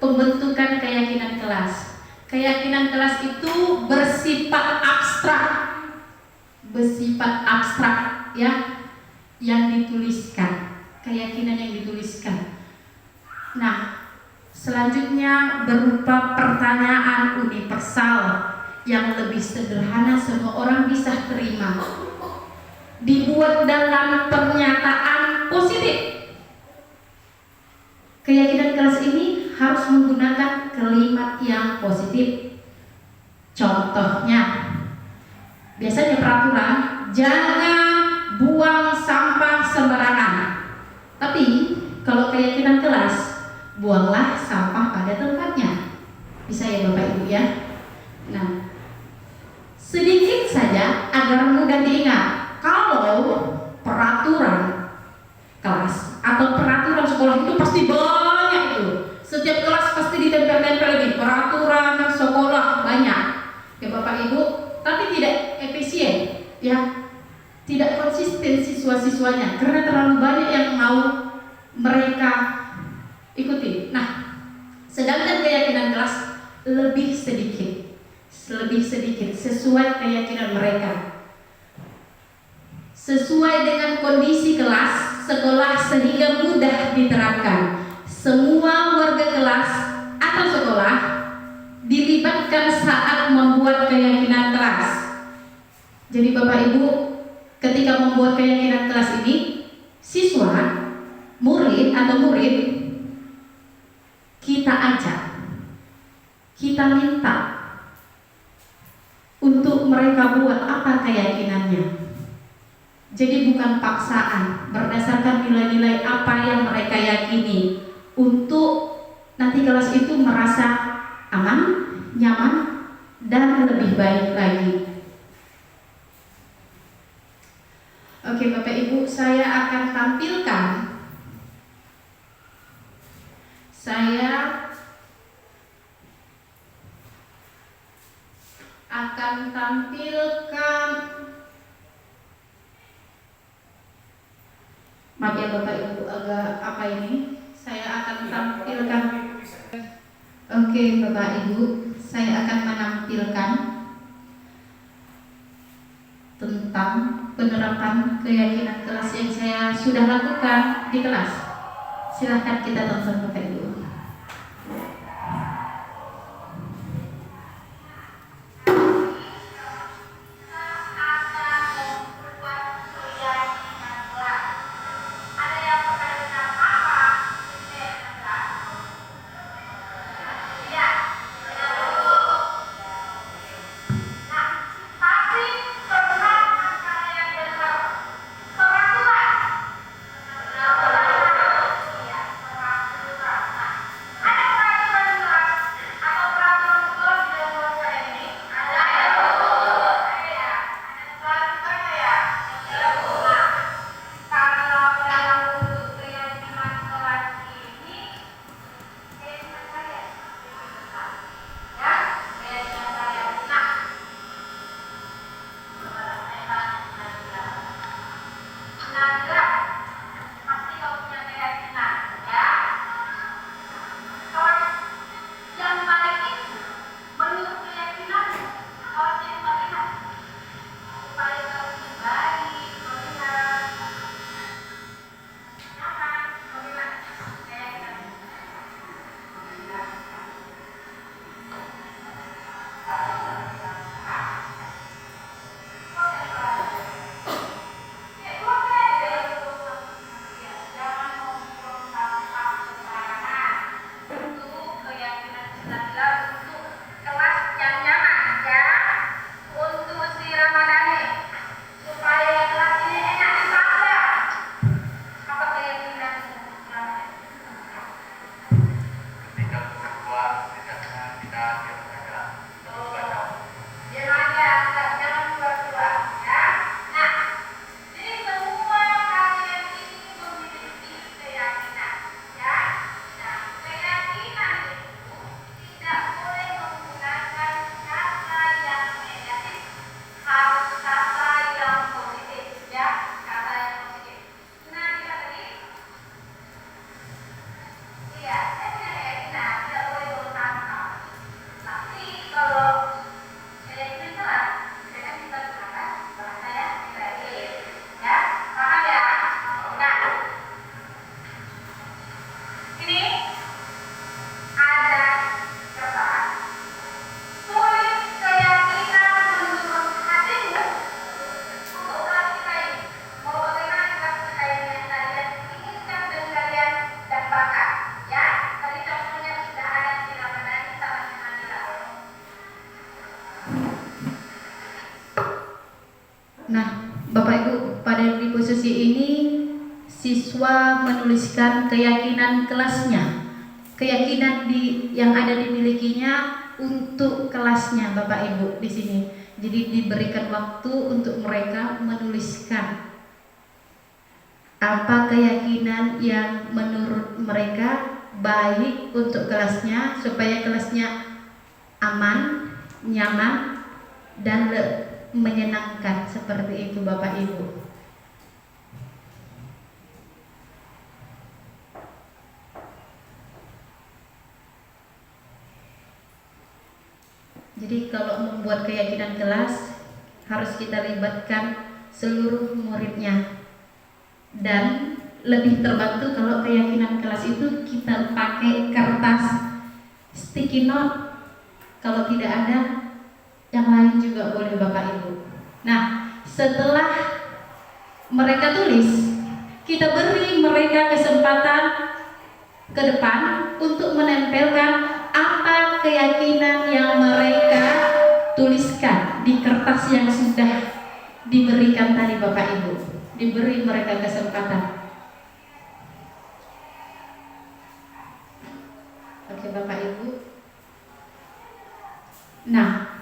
Pembentukan keyakinan kelas. Keyakinan kelas itu bersifat abstrak ya, yang dituliskan, keyakinan yang dituliskan. Nah, selanjutnya berupa pertanyaan universal yang lebih sederhana, semua orang bisa terima. Dibuat dalam pernyataan positif. Keyakinan kelas ini harus menggunakan kalimat yang positif. Contohnya, biasanya peraturan jangan buang sampah sembarangan. Tapi kalau keyakinan kelas, buanglah sampah pada tempatnya. Bisa ya Bapak Ibu ya? Nah, sedikit saja agar mudah diingat. Kalau peraturan kelas atau peraturan sekolah itu pasti banyak itu. Setiap kelas pasti ditempel-tempel lagi peraturan sekolah banyak. Ya Bapak Ibu, tapi tidak efisien, ya, tidak konsisten siswa-siswanya karena terlalu banyak yang mau mereka ikuti. Nah, sedangkan keyakinan kelas lebih sedikit sesuai keyakinan mereka, sesuai dengan kondisi kelas sekolah sehingga mudah diterapkan. Semua warga kelas atau sekolah dilibatkan saat membuat keyakinan kelas. Jadi Bapak Ibu, ketika membuat keyakinan kelas ini, siswa, murid atau murid, kita ajak, kita minta untuk mereka buat apa keyakinannya. Jadi bukan paksaan, berdasarkan nilai-nilai apa yang mereka yakini, untuk nanti kelas itu merasa aman, nyaman, dan lebih baik lagi. Oke Bapak Ibu, saya akan tampilkan maaf ya Bapak Ibu, agak apa ini, saya akan tampilkan. Oke Bapak Ibu, saya akan menampilkan tentang penerapan keyakinan kelas yang saya sudah lakukan di kelas. Silahkan kita tonton Bapak Ibu. Peraturan Nah, Bapak Ibu, pada di posisi ini siswa menuliskan keyakinan kelasnya, keyakinan yang ada dimilikinya untuk kelasnya, Bapak Ibu di sini. Jadi diberikan waktu untuk mereka menuliskan apa keyakinan yang menurut mereka baik untuk kelasnya, supaya kelasnya aman, nyaman, dan menyenangkan, seperti itu Bapak Ibu. Jadi kalau membuat keyakinan kelas harus kita libatkan seluruh muridnya, dan lebih terbantu kalau keyakinan kelas itu kita pakai kertas sticky note. Kalau tidak ada, yang lain juga boleh Bapak Ibu. Nah, setelah mereka tulis, kita beri mereka kesempatan ke depan untuk menempelkan apa keyakinan yang mereka tuliskan di kertas yang sudah diberikan tadi Bapak Ibu. Diberi mereka kesempatan. Oke Bapak Ibu. Nah,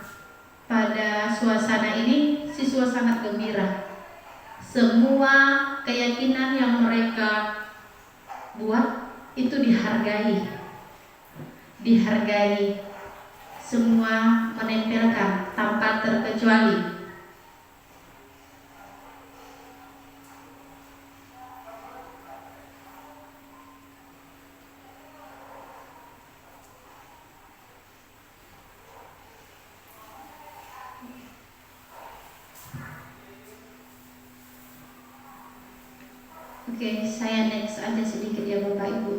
pada suasana ini siswa sangat gembira. Semua keyakinan yang mereka buat itu dihargai. Dihargai. Semua menempelkan tanpa terkecuali. Oke, saya next aja sedikit ya Bapak Ibu.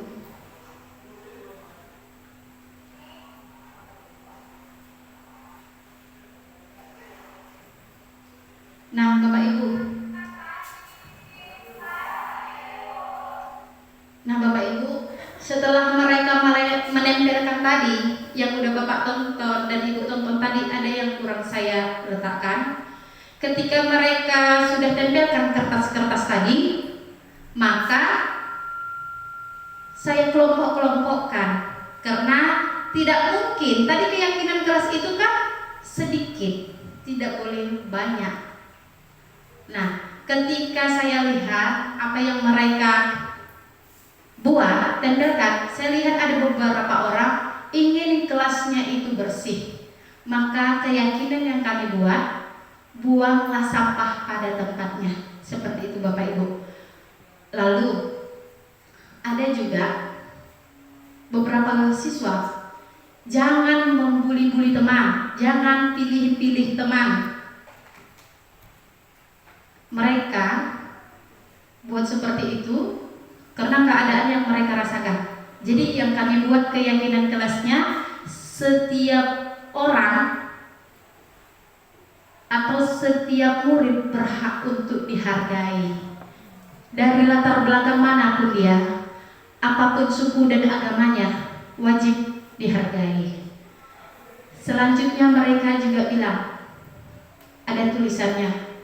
Nah Bapak Ibu, setelah mereka menempelkan tadi yang udah Bapak tonton dan Ibu tonton tadi, ada yang kurang saya letakkan. Ketika mereka sudah tempelkan kertas-kertas tadi, maka saya kelompok-kelompokkan, karena tidak mungkin, tadi keyakinan kelas itu kan sedikit, tidak boleh banyak. Nah, ketika saya lihat apa yang mereka buat, tempelkan, saya lihat ada beberapa orang ingin kelasnya itu bersih. Maka keyakinan yang kami buat, buanglah sampah pada tempatnya, seperti itu Bapak Ibu. Lalu ada juga beberapa siswa, jangan membuli-buli teman, jangan pilih-pilih teman. Mereka buat seperti itu karena keadaan yang mereka rasakan. Jadi yang kami buat keyakinan kelasnya, setiap orang atau setiap murid berhak untuk dihargai. Dari latar belakang manapun dia, apapun suku dan agamanya, wajib dihargai. Selanjutnya mereka juga bilang, ada tulisannya,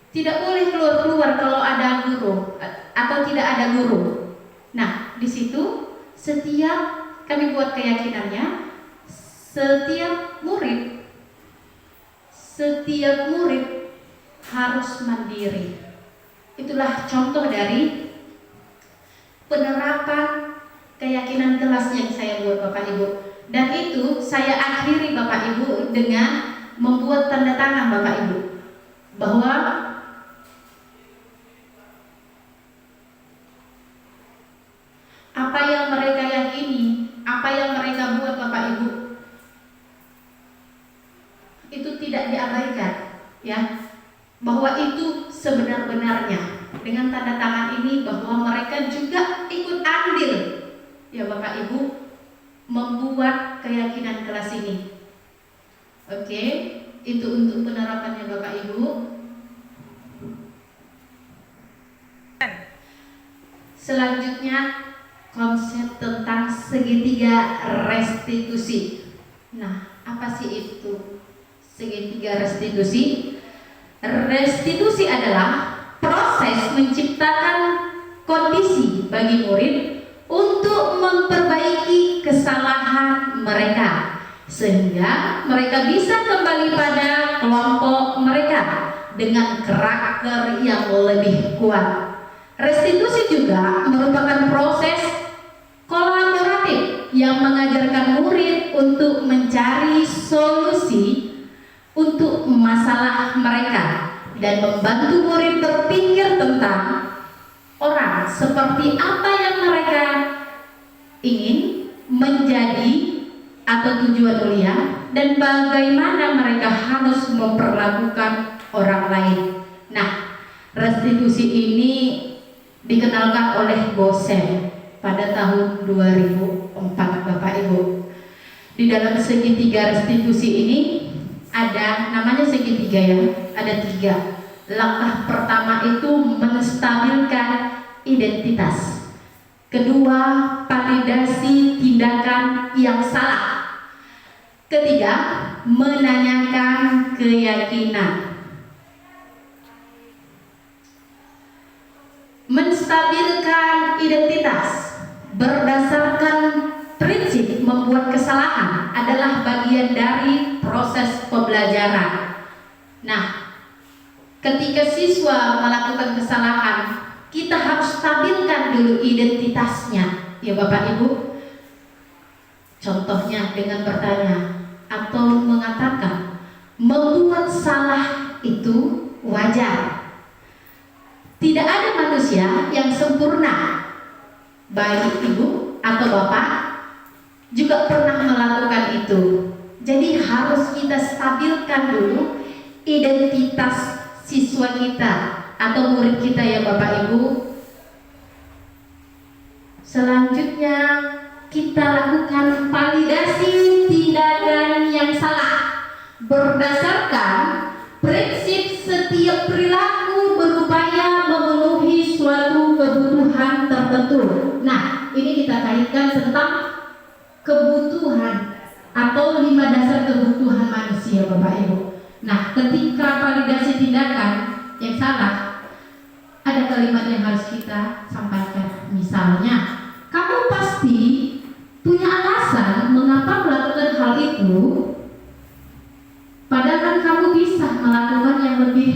tidak boleh keluar-keluar kalau ada guru atau tidak ada guru. Nah, di situ setiap kami buat keyakinannya, setiap murid harus mandiri. Itulah contoh dari penerapan keyakinan kelas yang saya buat Bapak Ibu. Dan itu saya akhiri Bapak Ibu dengan membuat tanda tangan Bapak Ibu, bahwa apa yang mereka yakini, apa yang mereka buat Bapak Ibu, itu tidak diabaikan, ya, bahwa itu sebenar-benarnya. Dengan tanda tangan ini bahwa mereka juga ikut andil, ya Bapak Ibu, membuat keyakinan kelas ini. Oke, itu untuk penerapannya Bapak Ibu. Selanjutnya konsep tentang segitiga restitusi. Nah, apa sih itu segitiga restitusi? Restitusi adalah proses menciptakan kondisi bagi murid untuk memperbaiki kesalahan mereka sehingga mereka bisa kembali pada kelompok mereka dengan karakter yang lebih kuat. Restitusi juga merupakan proses kolaboratif yang mengajarkan murid untuk mencari solusi untuk masalah mereka dan membantu murid berpikir tentang orang seperti apa yang mereka ingin menjadi atau tujuan mulia dan bagaimana mereka harus memperlakukan orang lain. Nah, restitusi ini dikenalkan oleh Bosen pada tahun 2004, Bapak Ibu. Di dalam segitiga restitusi ini ada namanya segitiga ya, ada 3. Langkah pertama itu menstabilkan identitas. Kedua, validasi tindakan yang salah. Ketiga, menanyakan keyakinan. Menstabilkan identitas berdasarkan prinsip membuat kesalahan adalah bagian dari proses pembelajaran. Nah, ketika siswa melakukan kesalahan, kita harus stabilkan dulu identitasnya, ya Bapak Ibu. Contohnya dengan bertanya atau mengatakan membuat salah itu wajar. Tidak ada manusia yang sempurna. Baik ibu atau bapak juga pernah melakukan itu. Jadi harus kita stabilkan dulu identitas siswa kita atau murid kita ya Bapak Ibu. Selanjutnya kita lakukan validasi tindakan yang salah berdasarkan prinsip setiap perilaku berupaya memenuhi suatu kebutuhan tertentu. Nah, ini kita kaitkan tentang kebutuhan atau 5 dasar kebutuhan manusia Bapak Ibu. Nah, ketika validasi tindakan yang salah, ada kalimat yang harus kita sampaikan. Misalnya, kamu pasti punya alasan mengapa melakukan hal itu, padahal kamu bisa melakukan yang lebih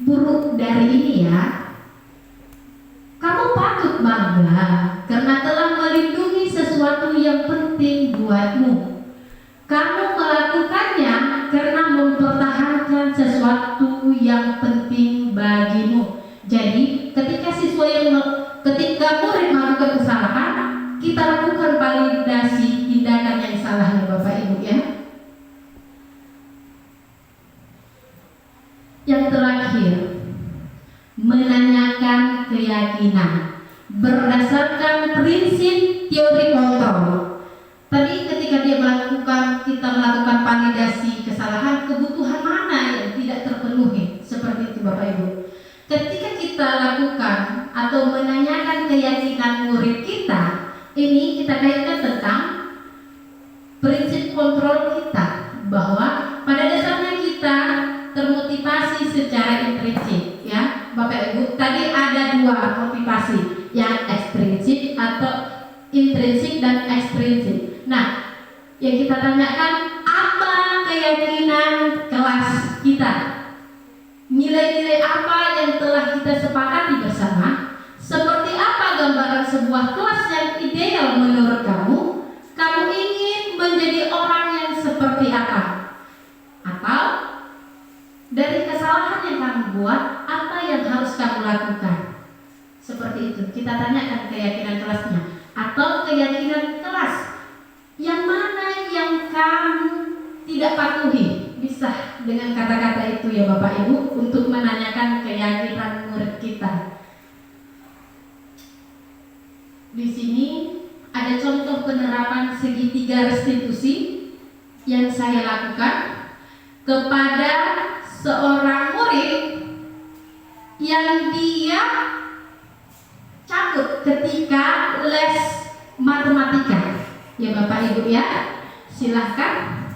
buruk dari ini ya. Kamu patut bangga karena telah melindungi sesuatu yang penting buatmu. Kamu melakukannya karena mempertahankan sesuatu yang penting bagimu. Jadi ketika murid melakukan kesalahan, kita lakukan validasi tindakan yang salah ya Bapak Ibu ya. Yang terakhir, menanyakan keyakinan berdasarkan prinsip teori kontrol. Tadi ketika kita melakukan validasi kesalahan, kebutuhan mana yang tidak terpenuhi, seperti itu Bapak Ibu. Ketika kita lakukan atau menanyakan keyakinan murid kita, ini kita kaitkan tentang prinsip kontrol kita, bahwa pada dasarnya kita termotivasi secara intrinsik ya Bapak Ibu. Tadi ada 2 motivasi, yang ekstrinsik atau intrinsik dan ekstrinsik. Nah, yang kita tanyakan apa keyakinan kelas kita, nilai-nilai apa yang telah kita sepakati bersama, seperti apa gambaran sebuah kelas yang ideal menurut kamu. Kamu ingin menjadi orang yang seperti apa, atau dari kesalahan yang kamu buat, apa yang harus kamu lakukan. Seperti itu, kita tanyakan keyakinan kelasnya. Atau keyakinan kelas, yang mana yang kamu tidak patuhi. Bisa dengan kata-kata itu ya Bapak Ibu, untuk menanyakan keyakinan murid kita. Di sini ada contoh penerapan segitiga restitusi yang saya lakukan kepada seorang murid yang dia cabut ketika les matematika. Ya Bapak Ibu ya, silahkan.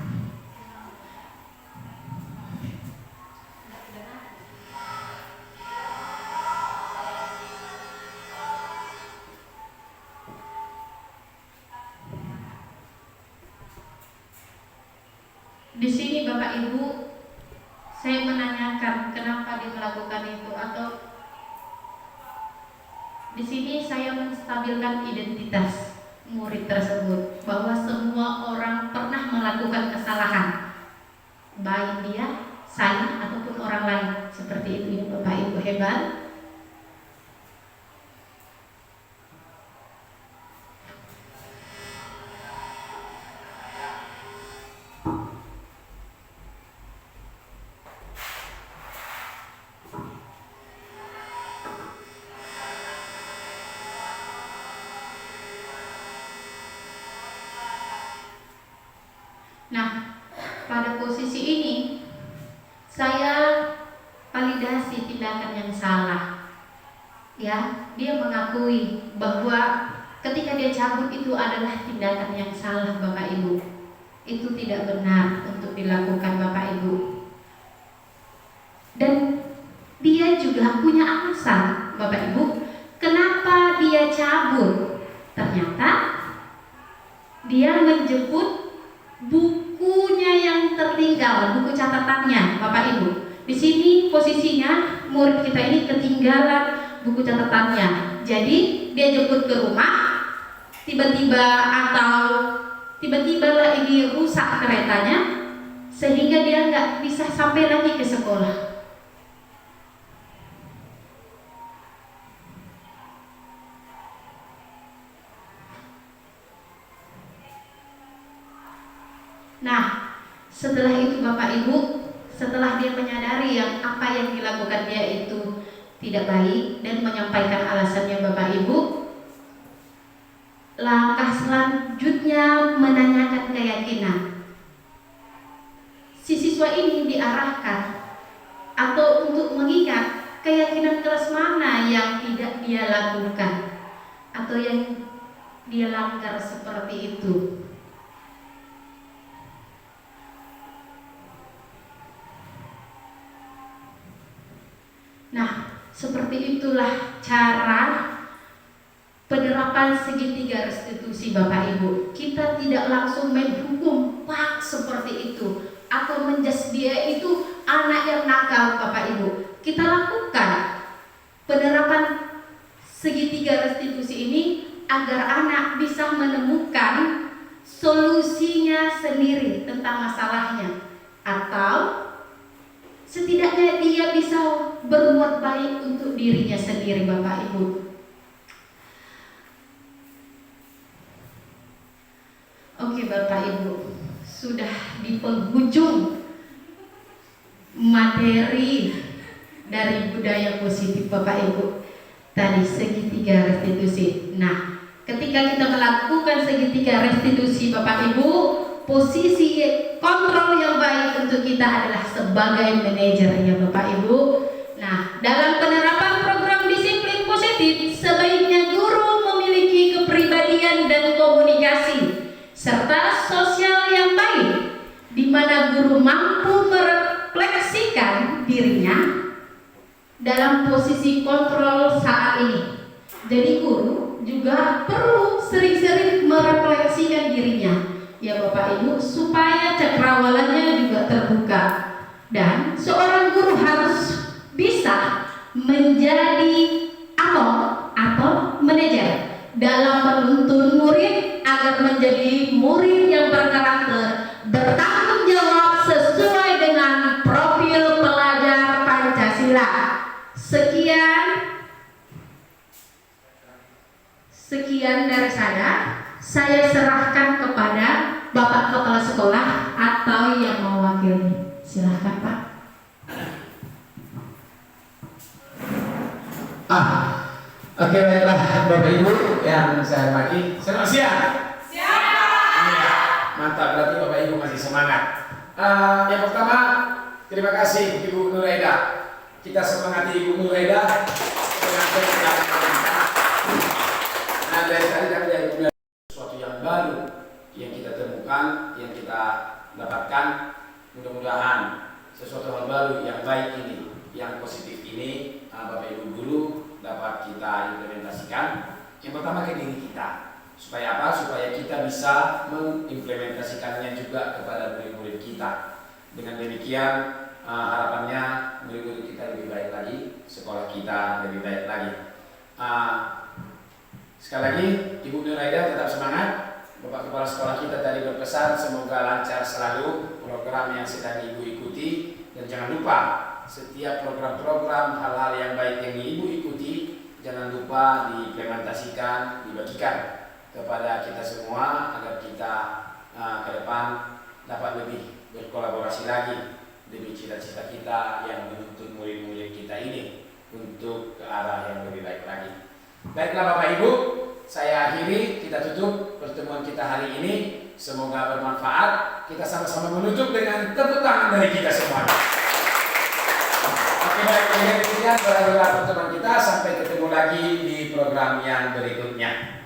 saya menanyakan kenapa dia melakukan itu, atau di sini saya menstabilkan identitas murid tersebut bahwa semua orang pernah melakukan kesalahan, baik dia, saya ataupun orang lain. Seperti itu ya Bapak Ibu, hebat. Nah, pada posisi ini saya validasi tindakan yang salah. Ya, dia mengakui bahwa ketika dia cabut itu adalah tindakan yang salah Bapak Ibu. Itu tidak benar untuk dilakukan Bapak Ibu. Dan dia juga punya alasan Bapak Ibu, kenapa dia cabut. Ternyata dia menjemput bukunya yang tertinggal, buku catatannya Bapak Ibu. Di sini posisinya murid kita ini ketinggalan buku catatannya. Jadi dia jemput ke rumah, tiba-tiba lah ini rusak keretanya, sehingga dia nggak bisa sampai lagi ke sekolah. Nah, setelah itu Bapak Ibu, setelah dia menyadari yang apa yang dilakukan dia itu tidak baik dan menyampaikan alasannya Bapak Ibu, langkah selanjutnya menanyakan keyakinan. Si siswa ini diarahkan atau untuk mengingat keyakinan keras mana yang tidak dia lakukan atau yang dia langgar seperti itu. Nah, seperti itulah cara penerapan segitiga restitusi Bapak Ibu. Kita tidak langsung main hukum pak seperti itu atau menjudge dia itu anak yang nakal Bapak Ibu. Kita lakukan penerapan segitiga restitusi ini agar anak bisa menemukan solusinya sendiri tentang masalahnya, atau setidaknya dia bisa berbuat baik untuk dirinya sendiri Bapak Ibu. Oke Bapak Ibu, sudah di penghujung materi dari budaya positif Bapak Ibu. Tadi segitiga restitusi. Nah, ketika kita melakukan segitiga restitusi Bapak Ibu, posisi kontrol yang baik untuk kita adalah sebagai manajer ya Bapak Ibu. Nah, dalam penerapan program disiplin positif, sebaiknya guru memiliki kepribadian dan komunikasi serta sosial yang baik, di mana guru mampu merefleksikan dirinya dalam posisi kontrol saat ini. Jadi guru juga perlu sering-sering merefleksikan dirinya ya Bapak Ibu, supaya cakrawalannya juga terbuka. Dan seorang guru harus bisa menjadi atau manajer dalam menuntun murid agar menjadi murid yang berkarakter, bertanggung jawab sesuai dengan profil pelajar Pancasila. Sekian dari saya serahkan kepada Bapak Kepala Sekolah atau yang mewakili. Silahkan Pak. Oke, baiklah Bapak Ibu yang saya hormati. Selamat siang. Iya, mantap, berarti Bapak Ibu masih semangat. Yang pertama, terima kasih Ibu Nuraida. Kita semangati Ibu Nuraida dengan nah, dari tadi kami dari sesuatu yang baru yang kita temukan, yang kita dapatkan. Mudah-mudahan sesuatu hal baru yang baik ini, yang positif ini, Bapak Ibu guru dapat kita implementasikan. Yang pertama ke diri kita, supaya apa? Supaya kita bisa mengimplementasikannya juga kepada murid-murid kita. Dengan demikian harapannya murid-murid kita lebih baik lagi, sekolah kita lebih baik lagi. Sekali lagi, Ibu Nuraida tetap semangat. Bapak Kepala Sekolah kita tadi berpesan semoga lancar selalu program yang sedang Ibu ikuti, dan jangan lupa setiap program-program hal-hal yang baik yang Ibu ikuti jangan lupa diimplementasikan, dibagikan kepada kita semua agar kita ke depan dapat lebih berkolaborasi lagi demi cita-cita kita yang menuntut murid-murid kita ini untuk ke arah yang lebih baik lagi. Baiklah Bapak Ibu, saya akhiri, kita tutup pertemuan kita hari ini. Semoga bermanfaat. Kita sama-sama menutup dengan tepuk tangan dari kita semua. Oke, baik, demikian berakhirlah pertemuan kita. Sampai ketemu lagi di program yang berikutnya.